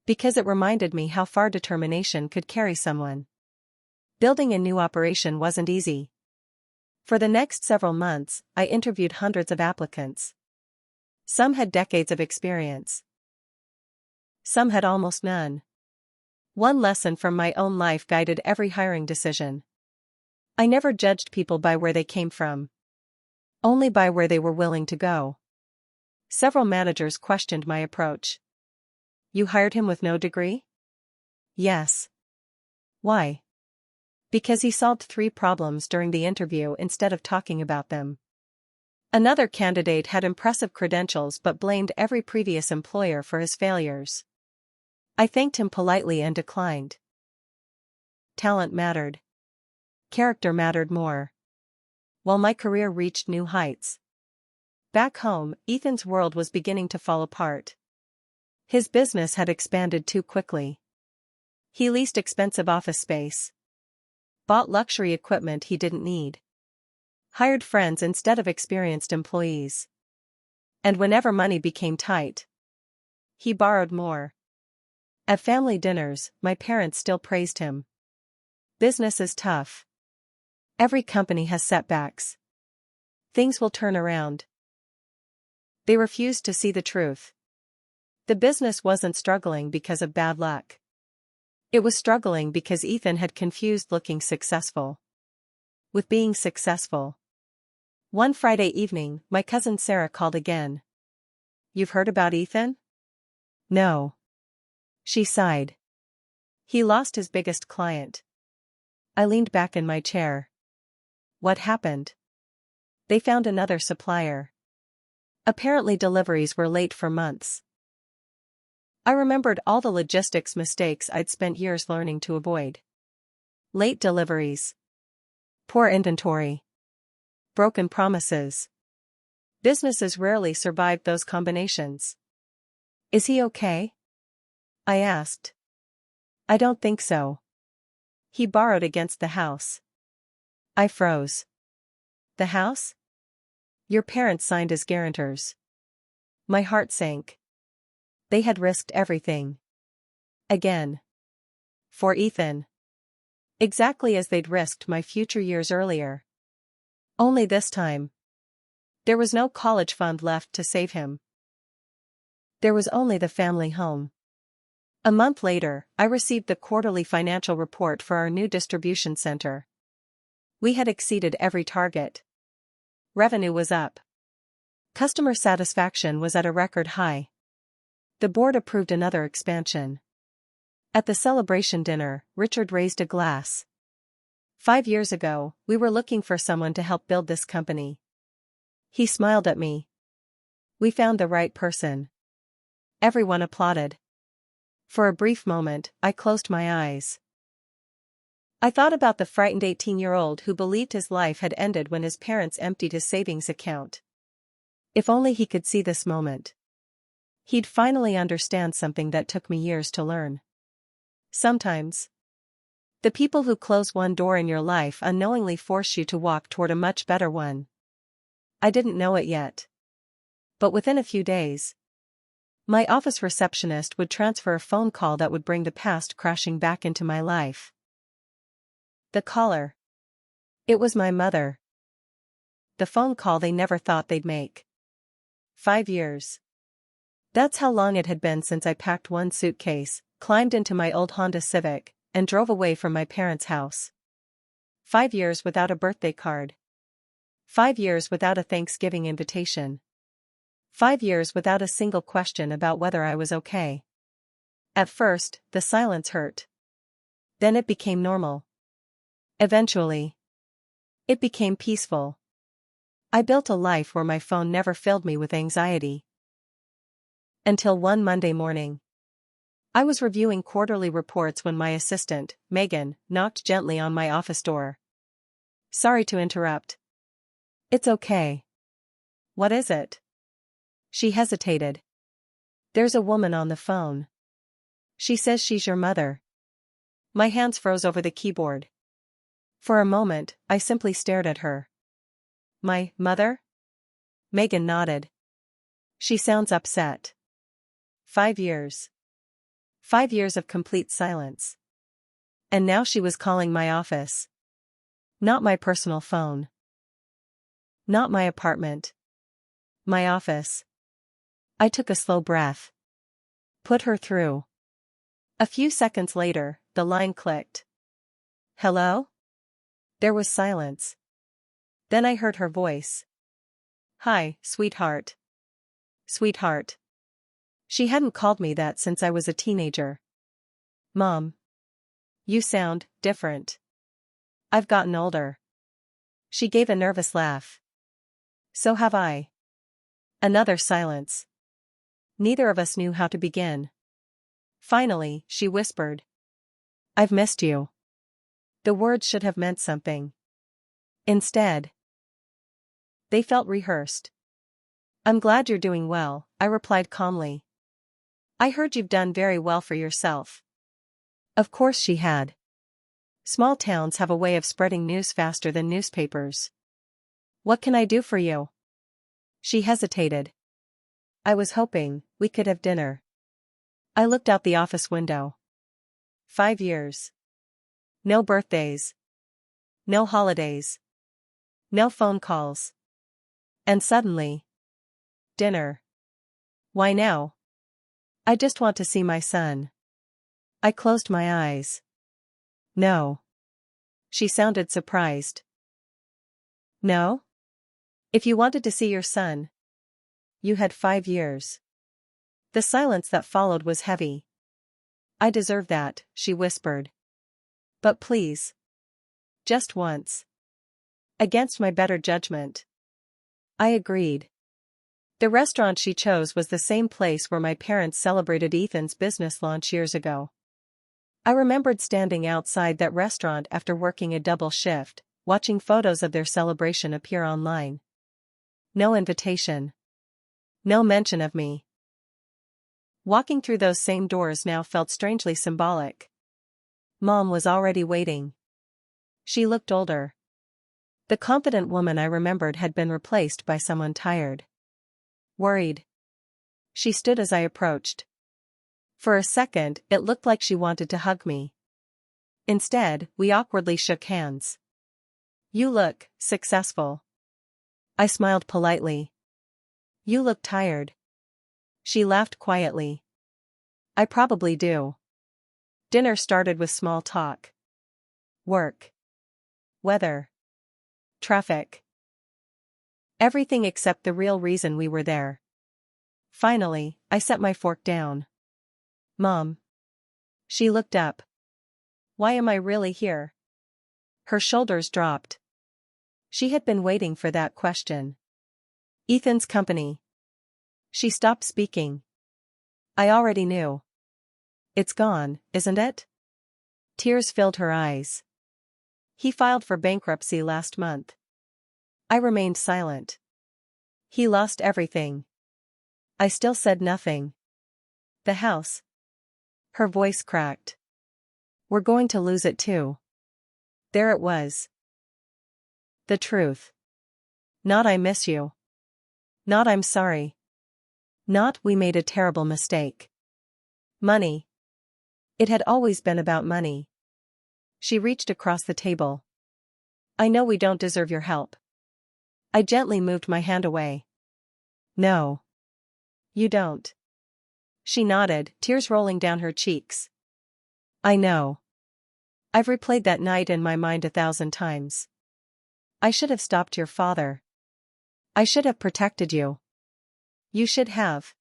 Because it reminded me how far determination could carry someone. Building a new operation wasn't easy. For the next several months, I interviewed hundreds of applicants. Some had decades of experience. Some had almost none. One lesson from my own life guided every hiring decision. I never judged people by where they came from. Only by where they were willing to go. Several managers questioned my approach. You hired him with no degree? Yes. Why? Because he solved 3 problems during the interview instead of talking about them. Another candidate had impressive credentials but blamed every previous employer for his failures. I thanked him politely and declined. Talent mattered. Character mattered more. While my career reached new heights. Back home, Ethan's world was beginning to fall apart. His business had expanded too quickly. He leased expensive office space. Bought luxury equipment he didn't need. Hired friends instead of experienced employees. And whenever money became tight, he borrowed more. At family dinners, my parents still praised him. Business is tough. Every company has setbacks. Things will turn around. They refused to see the truth. The business wasn't struggling because of bad luck. It was struggling because Ethan had confused looking successful with being successful. One Friday evening, my cousin Sarah called again. You've heard about Ethan? No. She sighed. He lost his biggest client. I leaned back in my chair. What happened? They found another supplier. Apparently deliveries were late for months. I remembered all the logistics mistakes I'd spent years learning to avoid. Late deliveries. Poor inventory. Broken promises. Businesses rarely survived those combinations. Is he okay? I asked. I don't think so. He borrowed against the house. I froze. The house? Your parents signed as guarantors. My heart sank. They had risked everything. Again. For Ethan. Exactly as they'd risked my future years earlier. Only this time. There was no college fund left to save him. There was only the family home. A month later, I received the quarterly financial report for our new distribution center. We had exceeded every target. Revenue was up. Customer satisfaction was at a record high. The board approved another expansion. At the celebration dinner, Richard raised a glass. 5 years ago, we were looking for someone to help build this company. He smiled at me. We found the right person. Everyone applauded. For a brief moment, I closed my eyes. I thought about the frightened 18-year-old who believed his life had ended when his parents emptied his savings account. If only he could see this moment. He'd finally understand something that took me years to learn. Sometimes, the people who close one door in your life unknowingly force you to walk toward a much better one. I didn't know it yet. But within a few days, my office receptionist would transfer a phone call that would bring the past crashing back into my life. The caller. It was my mother. The phone call they never thought they'd make. 5 years. That's how long it had been since I packed one suitcase, climbed into my old Honda Civic, and drove away from my parents' house. 5 years without a birthday card. 5 years without a Thanksgiving invitation. 5 years without a single question about whether I was okay. At first, the silence hurt. Then it became normal. Eventually, it became peaceful. I built a life where my phone never filled me with anxiety. Until one Monday morning. I was reviewing quarterly reports when my assistant, Megan, knocked gently on my office door. Sorry to interrupt. It's okay. What is it? She hesitated. There's a woman on the phone. She says she's your mother. My hands froze over the keyboard. For a moment, I simply stared at her. My mother? Megan nodded. She sounds upset. 5 years. 5 years of complete silence. And now she was calling my office. Not my personal phone. Not my apartment. My office. I took a slow breath. Put her through. A few seconds later, the line clicked. Hello? There was silence. Then I heard her voice. Hi, sweetheart. Sweetheart. She hadn't called me that since I was a teenager. Mom. You sound different. I've gotten older. She gave a nervous laugh. So have I. Another silence. Neither of us knew how to begin. Finally, she whispered. I've missed you. The words should have meant something. Instead, they felt rehearsed. I'm glad you're doing well, I replied calmly. I heard you've done very well for yourself. Of course she had. Small towns have a way of spreading news faster than newspapers. What can I do for you? She hesitated. I was hoping we could have dinner. I looked out the office window. 5 years. No birthdays. No holidays. No phone calls. And suddenly, dinner. Why now? I just want to see my son. I closed my eyes. No. She sounded surprised. No? If you wanted to see your son, you had 5 years. The silence that followed was heavy. I deserve that, she whispered. But please. Just once. Against my better judgment. I agreed. The restaurant she chose was the same place where my parents celebrated Ethan's business launch years ago. I remembered standing outside that restaurant after working a double shift, watching photos of their celebration appear online. No invitation. No mention of me. Walking through those same doors now felt strangely symbolic. Mom was already waiting. She looked older. The confident woman I remembered had been replaced by someone tired. Worried. She stood as I approached. For a second, it looked like she wanted to hug me. Instead, we awkwardly shook hands. You look successful. I smiled politely. You look tired. She laughed quietly. I probably do. Dinner started with small talk. Work. Weather. Traffic. Everything except the real reason we were there. Finally, I set my fork down. Mom. She looked up. Why am I really here? Her shoulders dropped. She had been waiting for that question. Ethan's company. She stopped speaking. I already knew. It's gone, isn't it? Tears filled her eyes. He filed for bankruptcy last month. I remained silent. He lost everything. I still said nothing. The house. Her voice cracked. We're going to lose it too. There it was. The truth. Not I miss you. Not I'm sorry. Not we made a terrible mistake. Money. It had always been about money. She reached across the table. I know we don't deserve your help. I gently moved my hand away. No. You don't. She nodded, tears rolling down her cheeks. I know. I've replayed that night in my mind 1,000 times. I should have stopped your father. I should have protected you. You should have.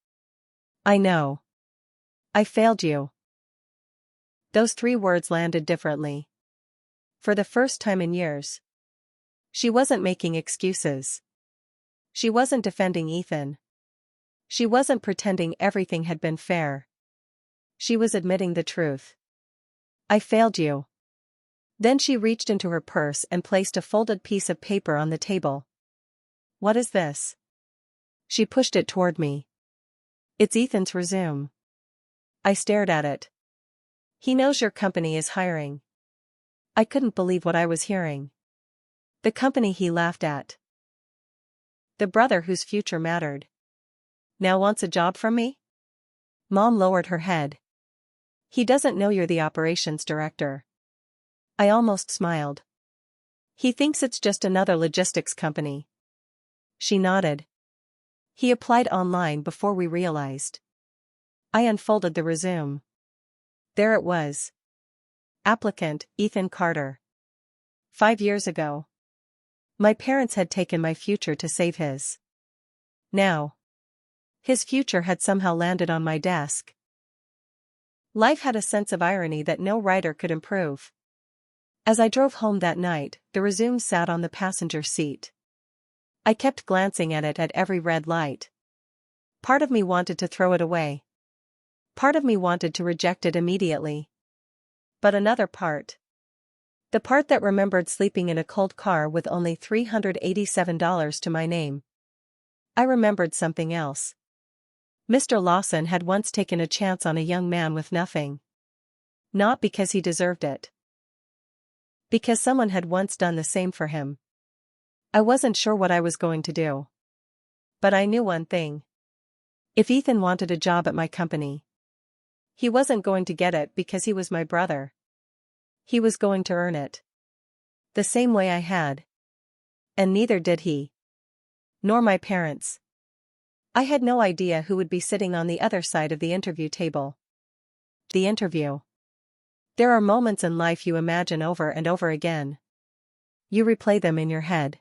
I know. I failed you. Those 3 words landed differently. For the first time in years. She wasn't making excuses. She wasn't defending Ethan. She wasn't pretending everything had been fair. She was admitting the truth. I failed you. Then she reached into her purse and placed a folded piece of paper on the table. What is this? She pushed it toward me. It's Ethan's resume. I stared at it. He knows your company is hiring. I couldn't believe what I was hearing. The company he laughed at. The brother whose future mattered. Now wants a job from me? Mom lowered her head. He doesn't know you're the operations director. I almost smiled. He thinks it's just another logistics company. She nodded. He applied online before we realized. I unfolded the resume. There it was. Applicant, Ethan Carter. 5 years ago. My parents had taken my future to save his. Now. His future had somehow landed on my desk. Life had a sense of irony that no writer could improve. As I drove home that night, the resume sat on the passenger seat. I kept glancing at it at every red light. Part of me wanted to throw it away. Part of me wanted to reject it immediately. But another part. The part that remembered sleeping in a cold car with only $387 to my name. I remembered something else. Mr. Lawson had once taken a chance on a young man with nothing. Not because he deserved it. Because someone had once done the same for him. I wasn't sure what I was going to do. But I knew one thing. If Ethan wanted a job at my company, he wasn't going to get it because he was my brother. He was going to earn it. The same way I had. And neither did he. Nor my parents. I had no idea who would be sitting on the other side of the interview table. The interview. There are moments in life you imagine over and over again. You replay them in your head.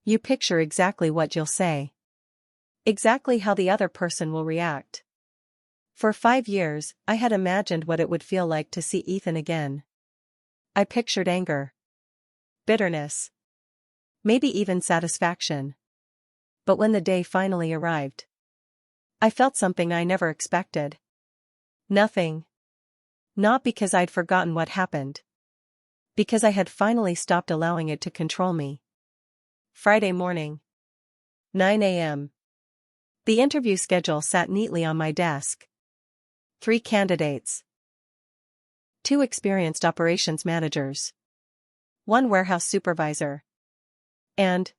You picture exactly what you'll say. Exactly how the other person will react. For 5 years, I had imagined what it would feel like to see Ethan again. I pictured anger. Bitterness. Maybe even satisfaction. But when the day finally arrived, I felt something I never expected. Nothing. Not because I'd forgotten what happened. Because I had finally stopped allowing it to control me. Friday morning. 9 a.m. The interview schedule sat neatly on my desk. 3 candidates. 2 experienced operations managers. 1 warehouse supervisor. And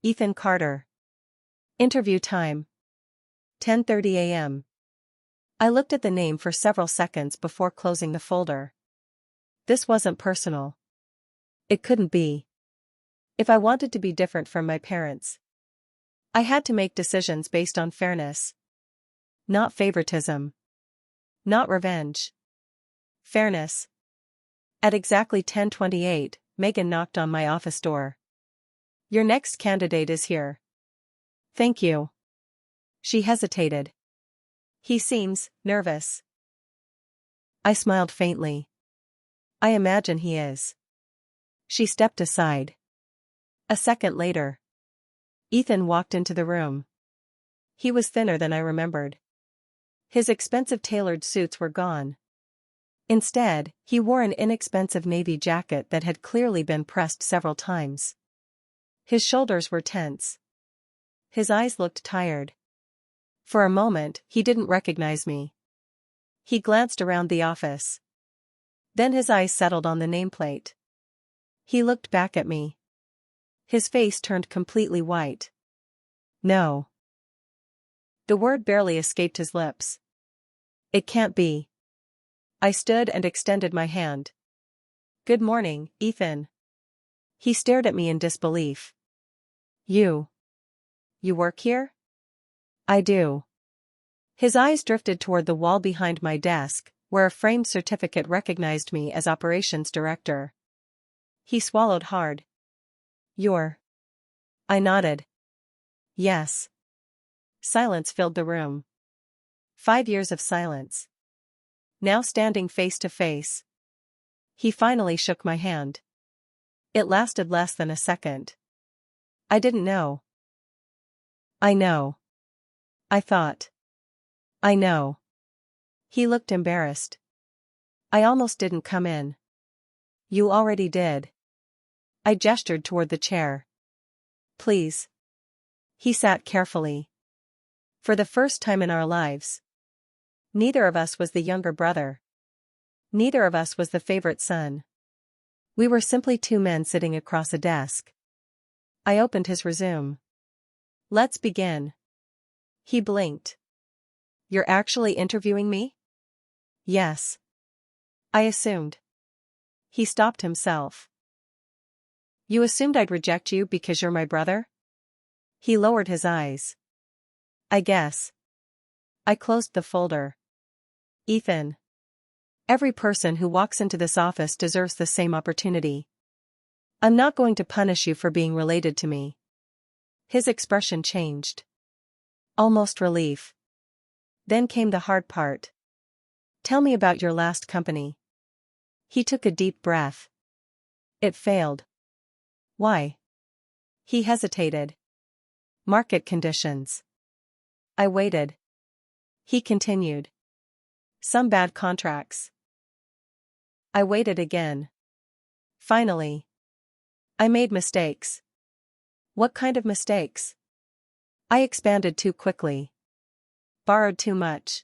Ethan Carter. Interview time. 10:30 a.m. I looked at the name for several seconds before closing the folder. This wasn't personal. It couldn't be. If I wanted to be different from my parents, I had to make decisions based on fairness. Not favoritism. Not revenge. Fairness. At exactly 10:28, Megan knocked on my office door. Your next candidate is here. Thank you. She hesitated. He seems nervous. I smiled faintly. I imagine he is. She stepped aside. A second later, Ethan walked into the room. He was thinner than I remembered. His expensive tailored suits were gone. Instead, he wore an inexpensive navy jacket that had clearly been pressed several times. His shoulders were tense. His eyes looked tired. For a moment, he didn't recognize me. He glanced around the office. Then his eyes settled on the nameplate. He looked back at me. His face turned completely white. No. The word barely escaped his lips. It can't be. I stood and extended my hand. Good morning, Ethan. He stared at me in disbelief. You work here? I do. His eyes drifted toward the wall behind my desk, where a framed certificate recognized me as operations director. He swallowed hard. I nodded. Yes. Silence filled the room. 5 years of silence. Now standing face to face. He finally shook my hand. It lasted less than a second. I didn't know. I know. I thought. I know. He looked embarrassed. I almost didn't come in. You already did. I gestured toward the chair. Please. He sat carefully. For the first time in our lives, neither of us was the younger brother. Neither of us was the favorite son. We were simply two men sitting across a desk. I opened his resume. Let's begin. He blinked. You're actually interviewing me? Yes. I assumed. He stopped himself. You assumed I'd reject you because you're my brother? He lowered his eyes. I guess. I closed the folder. Ethan. Every person who walks into this office deserves the same opportunity. I'm not going to punish you for being related to me. His expression changed. Almost relief. Then came the hard part. Tell me about your last company. He took a deep breath. It failed. Why? He hesitated. Market conditions. I waited. He continued. Some bad contracts. I waited again. Finally. I made mistakes. What kind of mistakes? I expanded too quickly. Borrowed too much.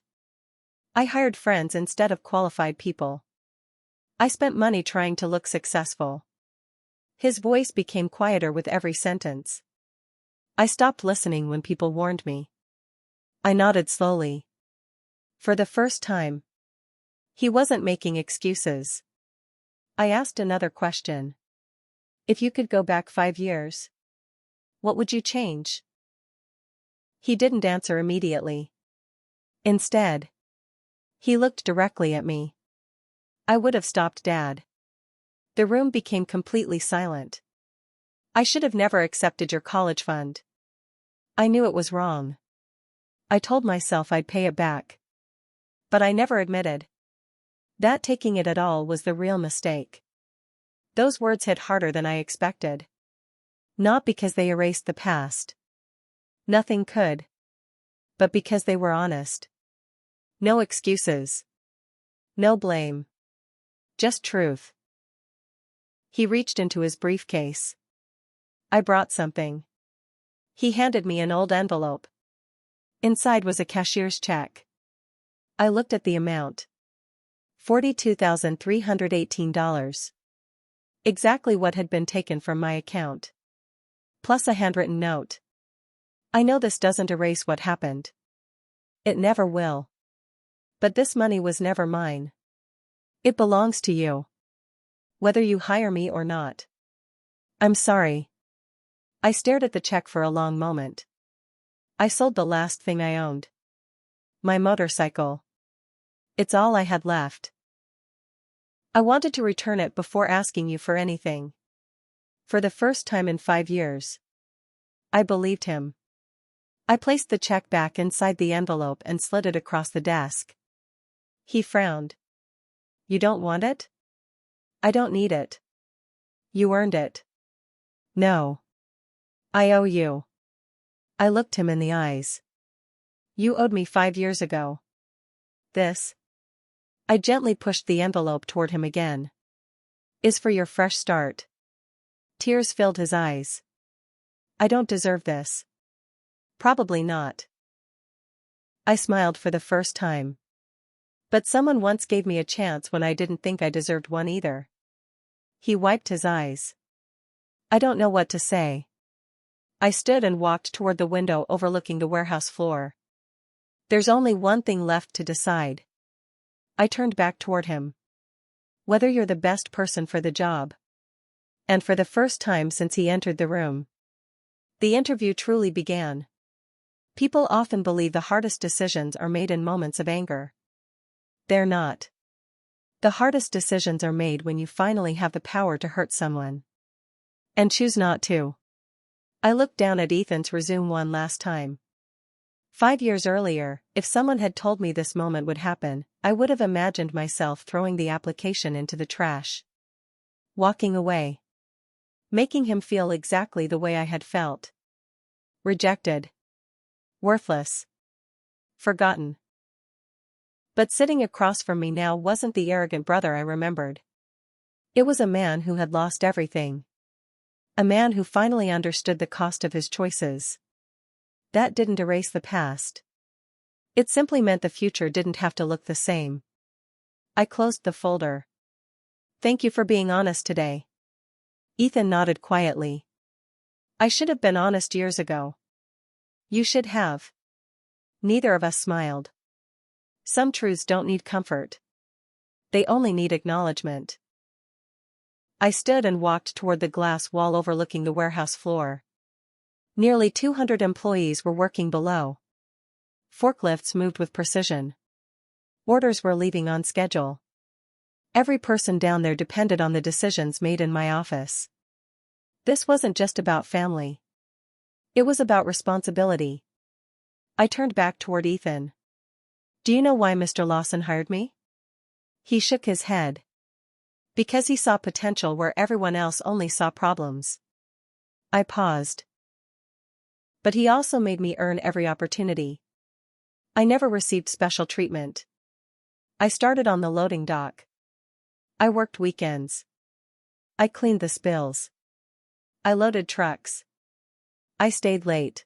I hired friends instead of qualified people. I spent money trying to look successful. His voice became quieter with every sentence. I stopped listening when people warned me. I nodded slowly. For the first time. He wasn't making excuses. I asked another question. If you could go back 5 years, what would you change? He didn't answer immediately. Instead, he looked directly at me. I would have stopped Dad. The room became completely silent. I should have never accepted your college fund. I knew it was wrong. I told myself I'd pay it back. But I never admitted that taking it at all was the real mistake. Those words hit harder than I expected. Not because they erased the past. Nothing could. But because they were honest. No excuses. No blame. Just truth. He reached into his briefcase. I brought something. He handed me an old envelope. Inside was a cashier's check. I looked at the amount. $42,318. Exactly what had been taken from my account. Plus a handwritten note. I know this doesn't erase what happened. It never will. But this money was never mine. It belongs to you. Whether you hire me or not. I'm sorry. I stared at the check for a long moment. I sold the last thing I owned. My motorcycle. It's all I had left. I wanted to return it before asking you for anything. For the first time in 5 years. I believed him. I placed the check back inside the envelope and slid it across the desk. He frowned. You don't want it? I don't need it. You earned it. No. I owe you. I looked him in the eyes. You owed me 5 years ago. This. I gently pushed the envelope toward him again. Is for your fresh start. Tears filled his eyes. I don't deserve this. Probably not. I smiled for the first time. But someone once gave me a chance when I didn't think I deserved one either. He wiped his eyes. I don't know what to say. I stood and walked toward the window overlooking the warehouse floor. There's only one thing left to decide. I turned back toward him. Whether you're the best person for the job. And for the first time since he entered the room, the interview truly began. People often believe the hardest decisions are made in moments of anger. They're not. The hardest decisions are made when you finally have the power to hurt someone. And choose not to. I looked down at Ethan's resume one last time. 5 years earlier, if someone had told me this moment would happen, I would have imagined myself throwing the application into the trash. Walking away. Making him feel exactly the way I had felt. Rejected. Worthless. Forgotten. But sitting across from me now wasn't the arrogant brother I remembered. It was a man who had lost everything. A man who finally understood the cost of his choices. That didn't erase the past. It simply meant the future didn't have to look the same. I closed the folder. Thank you for being honest today. Ethan nodded quietly. I should have been honest years ago. You should have. Neither of us smiled. Some truths don't need comfort. They only need acknowledgement. I stood and walked toward the glass wall overlooking the warehouse floor. Nearly 200 employees were working below. Forklifts moved with precision. Orders were leaving on schedule. Every person down there depended on the decisions made in my office. This wasn't just about family. It was about responsibility. I turned back toward Ethan. Do you know why Mr. Lawson hired me? He shook his head. Because he saw potential where everyone else only saw problems. I paused. But he also made me earn every opportunity. I never received special treatment. I started on the loading dock. I worked weekends. I cleaned the spills. I loaded trucks. I stayed late.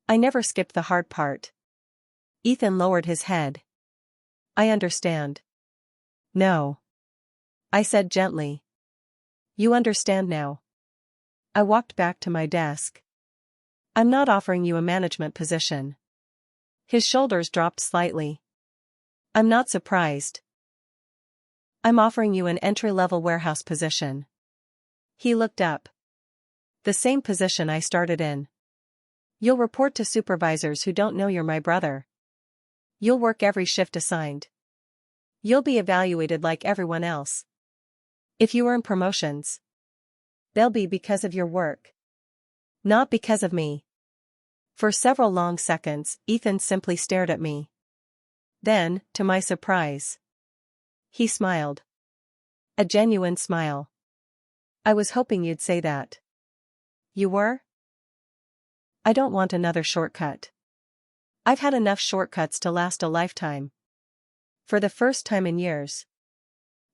I never skipped the hard part. Ethan lowered his head. I understand. No. I said gently. You understand now. I walked back to my desk. I'm not offering you a management position. His shoulders dropped slightly. I'm not surprised. I'm offering you an entry-level warehouse position. He looked up. The same position I started in. You'll report to supervisors who don't know you're my brother. You'll work every shift assigned. You'll be evaluated like everyone else. If you earn promotions, they'll be because of your work. Not because of me. For several long seconds, Ethan simply stared at me. Then, to my surprise, he smiled. A genuine smile. I was hoping you'd say that. You were? I don't want another shortcut. I've had enough shortcuts to last a lifetime. For the first time in years,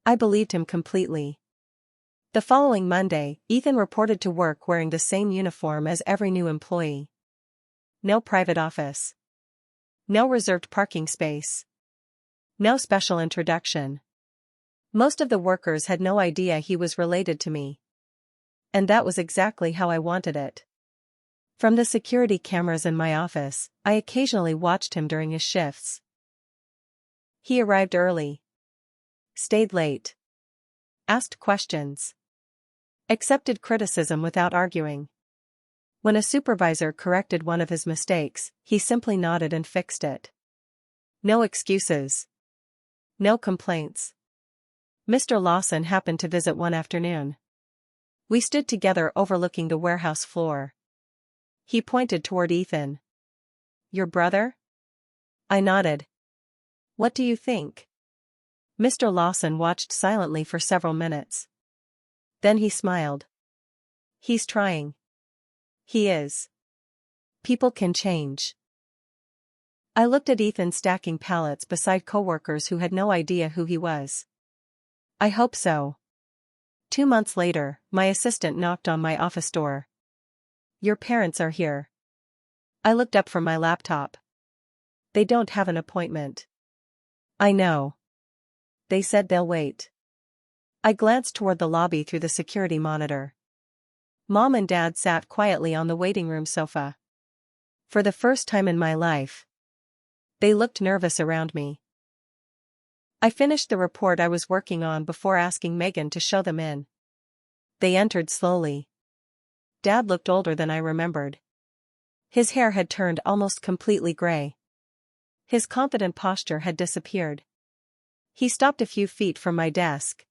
I believed him completely. The following Monday, Ethan reported to work wearing the same uniform as every new employee. No private office. No reserved parking space. No special introduction. Most of the workers had no idea he was related to me. And that was exactly how I wanted it. From the security cameras in my office, I occasionally watched him during his shifts. He arrived early. Stayed late. Asked questions. Accepted criticism without arguing. When a supervisor corrected one of his mistakes, he simply nodded and fixed it. No excuses. No complaints. Mr. Lawson happened to visit one afternoon. We stood together overlooking the warehouse floor. He pointed toward Ethan. Your brother? I nodded. What do you think? Mr. Lawson watched silently for several minutes. Then he smiled. He's trying. He is. People can change. I looked at Ethan stacking pallets beside coworkers who had no idea who he was. I hope so. 2 months later, my assistant knocked on my office door. Your parents are here. I looked up from my laptop. They don't have an appointment. I know. They said they'll wait. I glanced toward the lobby through the security monitor. Mom and Dad sat quietly on the waiting room sofa. For the first time in my life, they looked nervous around me. I finished the report I was working on before asking Megan to show them in. They entered slowly. Dad looked older than I remembered. His hair had turned almost completely gray. His confident posture had disappeared. He stopped a few feet from my desk.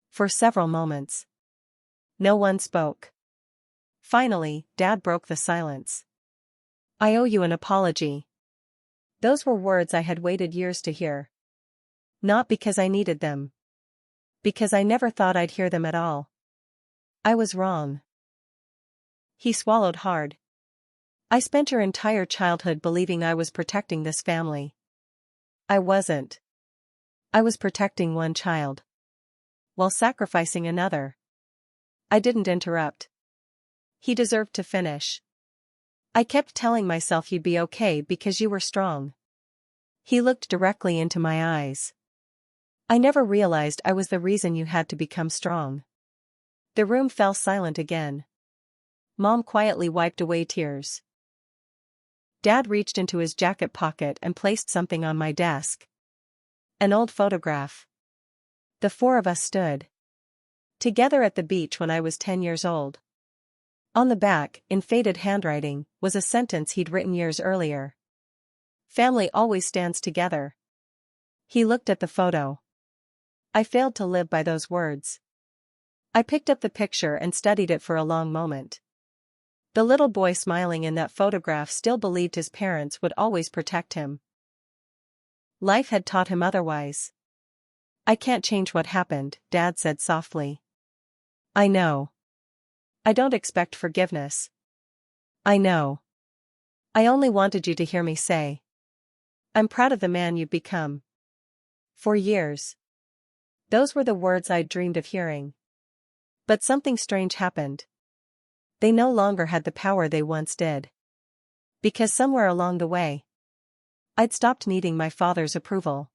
For several moments, no one spoke. Finally, Dad broke the silence. I owe you an apology. Those were words I had waited years to hear. Not because I needed them. Because I never thought I'd hear them at all. I was wrong. He swallowed hard. I spent your entire childhood believing I was protecting this family. I wasn't. I was protecting one child, while sacrificing another. I didn't interrupt. He deserved to finish. I kept telling myself you'd be okay because you were strong. He looked directly into my eyes. I never realized I was the reason you had to become strong. The room fell silent again. Mom quietly wiped away tears. Dad reached into his jacket pocket and placed something on my desk. An old photograph. The four of us stood together at the beach when I was 10 years old. On the back, in faded handwriting, was a sentence he'd written years earlier. Family always stands together. He looked at the photo. I failed to live by those words. I picked up the picture and studied it for a long moment. The little boy smiling in that photograph still believed his parents would always protect him. Life had taught him otherwise. I can't change what happened, Dad said softly. I know. I don't expect forgiveness. I know. I only wanted you to hear me say, I'm proud of the man you've become. For years. Those were the words I'd dreamed of hearing. But something strange happened. They no longer had the power they once did. Because somewhere along the way, I'd stopped needing my father's approval.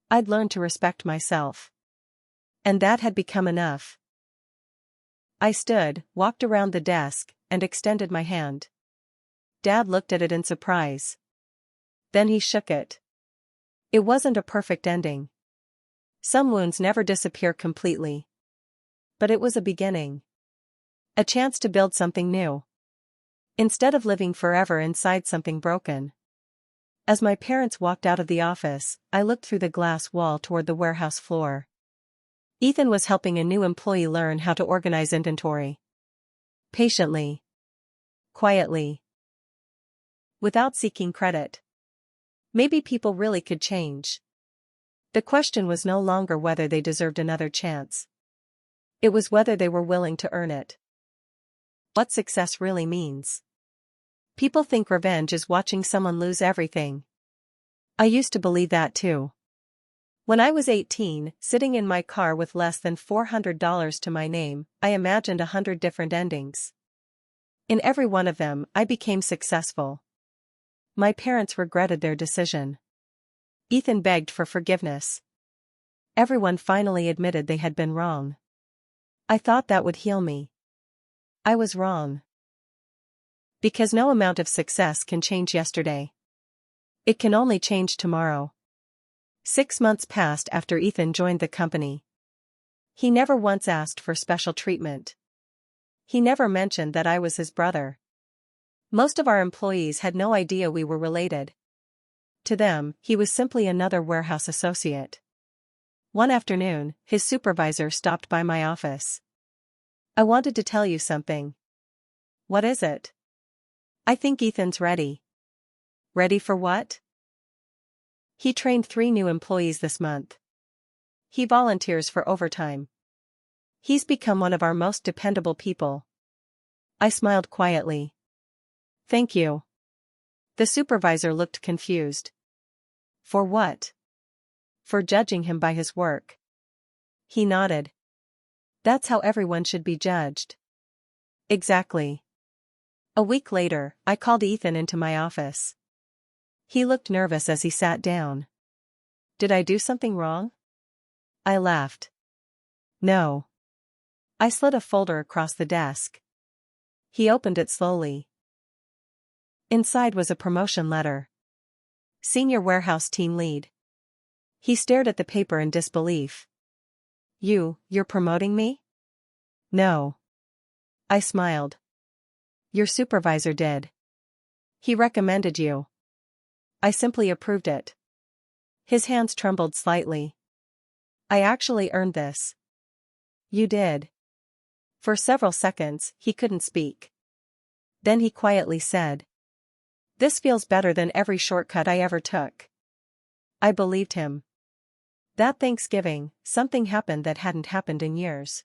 I'd learned to respect myself. And that had become enough. I stood, walked around the desk, and extended my hand. Dad looked at it in surprise. Then he shook it. It wasn't a perfect ending. Some wounds never disappear completely. But it was a beginning. A chance to build something new. Instead of living forever inside something broken. As my parents walked out of the office, I looked through the glass wall toward the warehouse floor. Ethan was helping a new employee learn how to organize inventory. Patiently. Quietly. Without seeking credit. Maybe people really could change. The question was no longer whether they deserved another chance. It was whether they were willing to earn it. What success really means. People think revenge is watching someone lose everything. I used to believe that too. When I was 18, sitting in my car with less than $400 to my name, I imagined 100 different endings. In every one of them, I became successful. My parents regretted their decision. Ethan begged for forgiveness. Everyone finally admitted they had been wrong. I thought that would heal me. I was wrong. Because no amount of success can change yesterday. It can only change tomorrow. 6 months passed after Ethan joined the company. He never once asked for special treatment. He never mentioned that I was his brother. Most of our employees had no idea we were related. To them, he was simply another warehouse associate. One afternoon, his supervisor stopped by my office. I wanted to tell you something. What is it? I think Ethan's ready. Ready for what? He trained 3 new employees this month. He volunteers for overtime. He's become one of our most dependable people. I smiled quietly. Thank you. The supervisor looked confused. For what? For judging him by his work. He nodded. That's how everyone should be judged. Exactly. A week later, I called Ethan into my office. He looked nervous as he sat down. Did I do something wrong? I laughed. No. I slid a folder across the desk. He opened it slowly. Inside was a promotion letter. Senior warehouse team lead. He stared at the paper in disbelief. You're promoting me? No. I smiled. Your supervisor did. He recommended you. I simply approved it. His hands trembled slightly. I actually earned this. You did. For several seconds, he couldn't speak. Then he quietly said, This feels better than every shortcut I ever took. I believed him. That Thanksgiving, something happened that hadn't happened in years.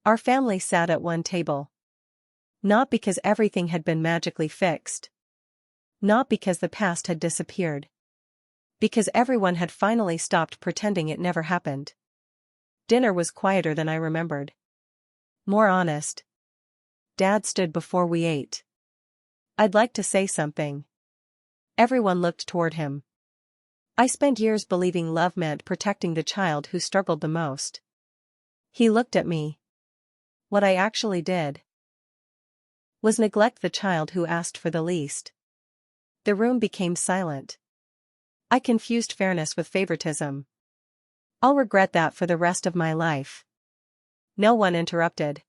Our family sat at one table. Not because everything had been magically fixed. Not because the past had disappeared. Because everyone had finally stopped pretending it never happened. Dinner was quieter than I remembered. More honest. Dad stood before we ate. I'd like to say something. Everyone looked toward him. I spent years believing love meant protecting the child who struggled the most. He looked at me. What I actually did was neglect the child who asked for the least. The room became silent. I confused fairness with favoritism. I'll regret that for the rest of my life. No one interrupted.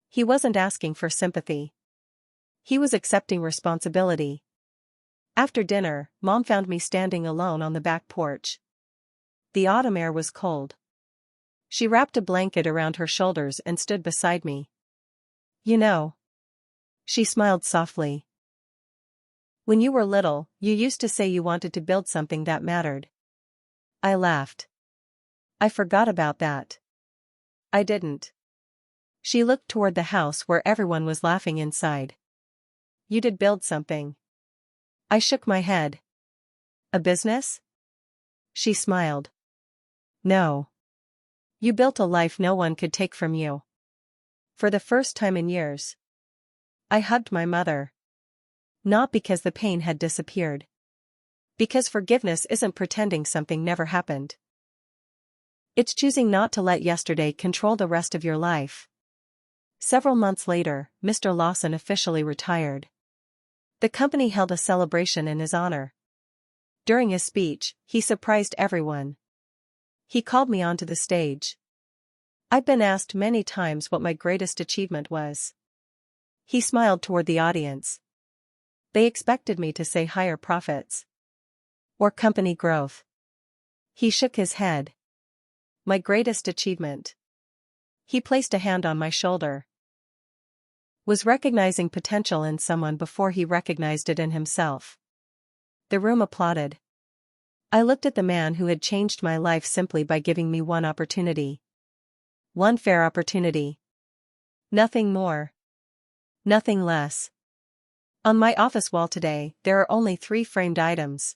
He wasn't asking for sympathy. He was accepting responsibility. After dinner, Mom found me standing alone on the back porch. The autumn air was cold. She wrapped a blanket around her shoulders and stood beside me. You know. She smiled softly. When you were little, you used to say you wanted to build something that mattered. I laughed. I forgot about that. I didn't. She looked toward the house where everyone was laughing inside. You did build something. I shook my head. A business? She smiled. No. You built a life no one could take from you. For the first time in years. I hugged my mother. Not because the pain had disappeared. Because forgiveness isn't pretending something never happened. It's choosing not to let yesterday control the rest of your life. Several months later, Mr. Lawson officially retired. The company held a celebration in his honor. During his speech, he surprised everyone. He called me onto the stage. I've been asked many times what my greatest achievement was. He smiled toward the audience. They expected me to say higher profits. Or company growth. He shook his head. My greatest achievement. He placed a hand on my shoulder. Was recognizing potential in someone before he recognized it in himself. The room applauded. I looked at the man who had changed my life simply by giving me one opportunity. One fair opportunity. Nothing more. Nothing less. On my office wall today, there are only 3 framed items.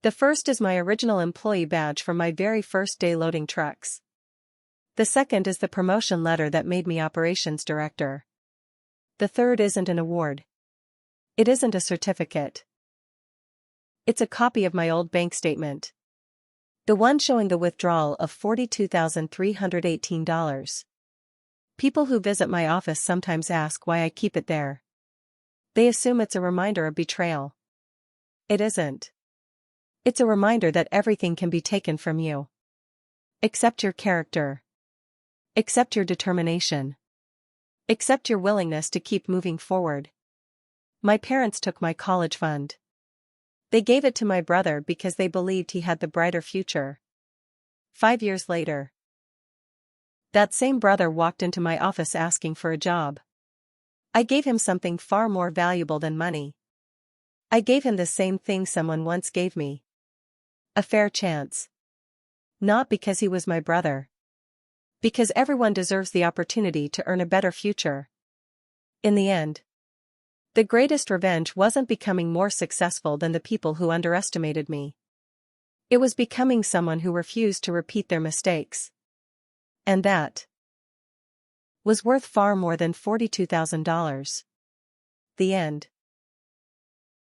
The first is my original employee badge from my very first day loading trucks. The second is the promotion letter that made me operations director. The third isn't an award. It isn't a certificate. It's a copy of my old bank statement. The one showing the withdrawal of $42,318. People who visit my office sometimes ask why I keep it there. They assume it's a reminder of betrayal. It isn't. It's a reminder that everything can be taken from you. Except your character. Except your determination. Except your willingness to keep moving forward. My parents took my college fund. They gave it to my brother because they believed he had the brighter future. 5 years later. That same brother walked into my office asking for a job. I gave him something far more valuable than money. I gave him the same thing someone once gave me. A fair chance. Not because he was my brother. Because everyone deserves the opportunity to earn a better future. In the end, the greatest revenge wasn't becoming more successful than the people who underestimated me. It was becoming someone who refused to repeat their mistakes. And that was worth far more than $42,000. The end.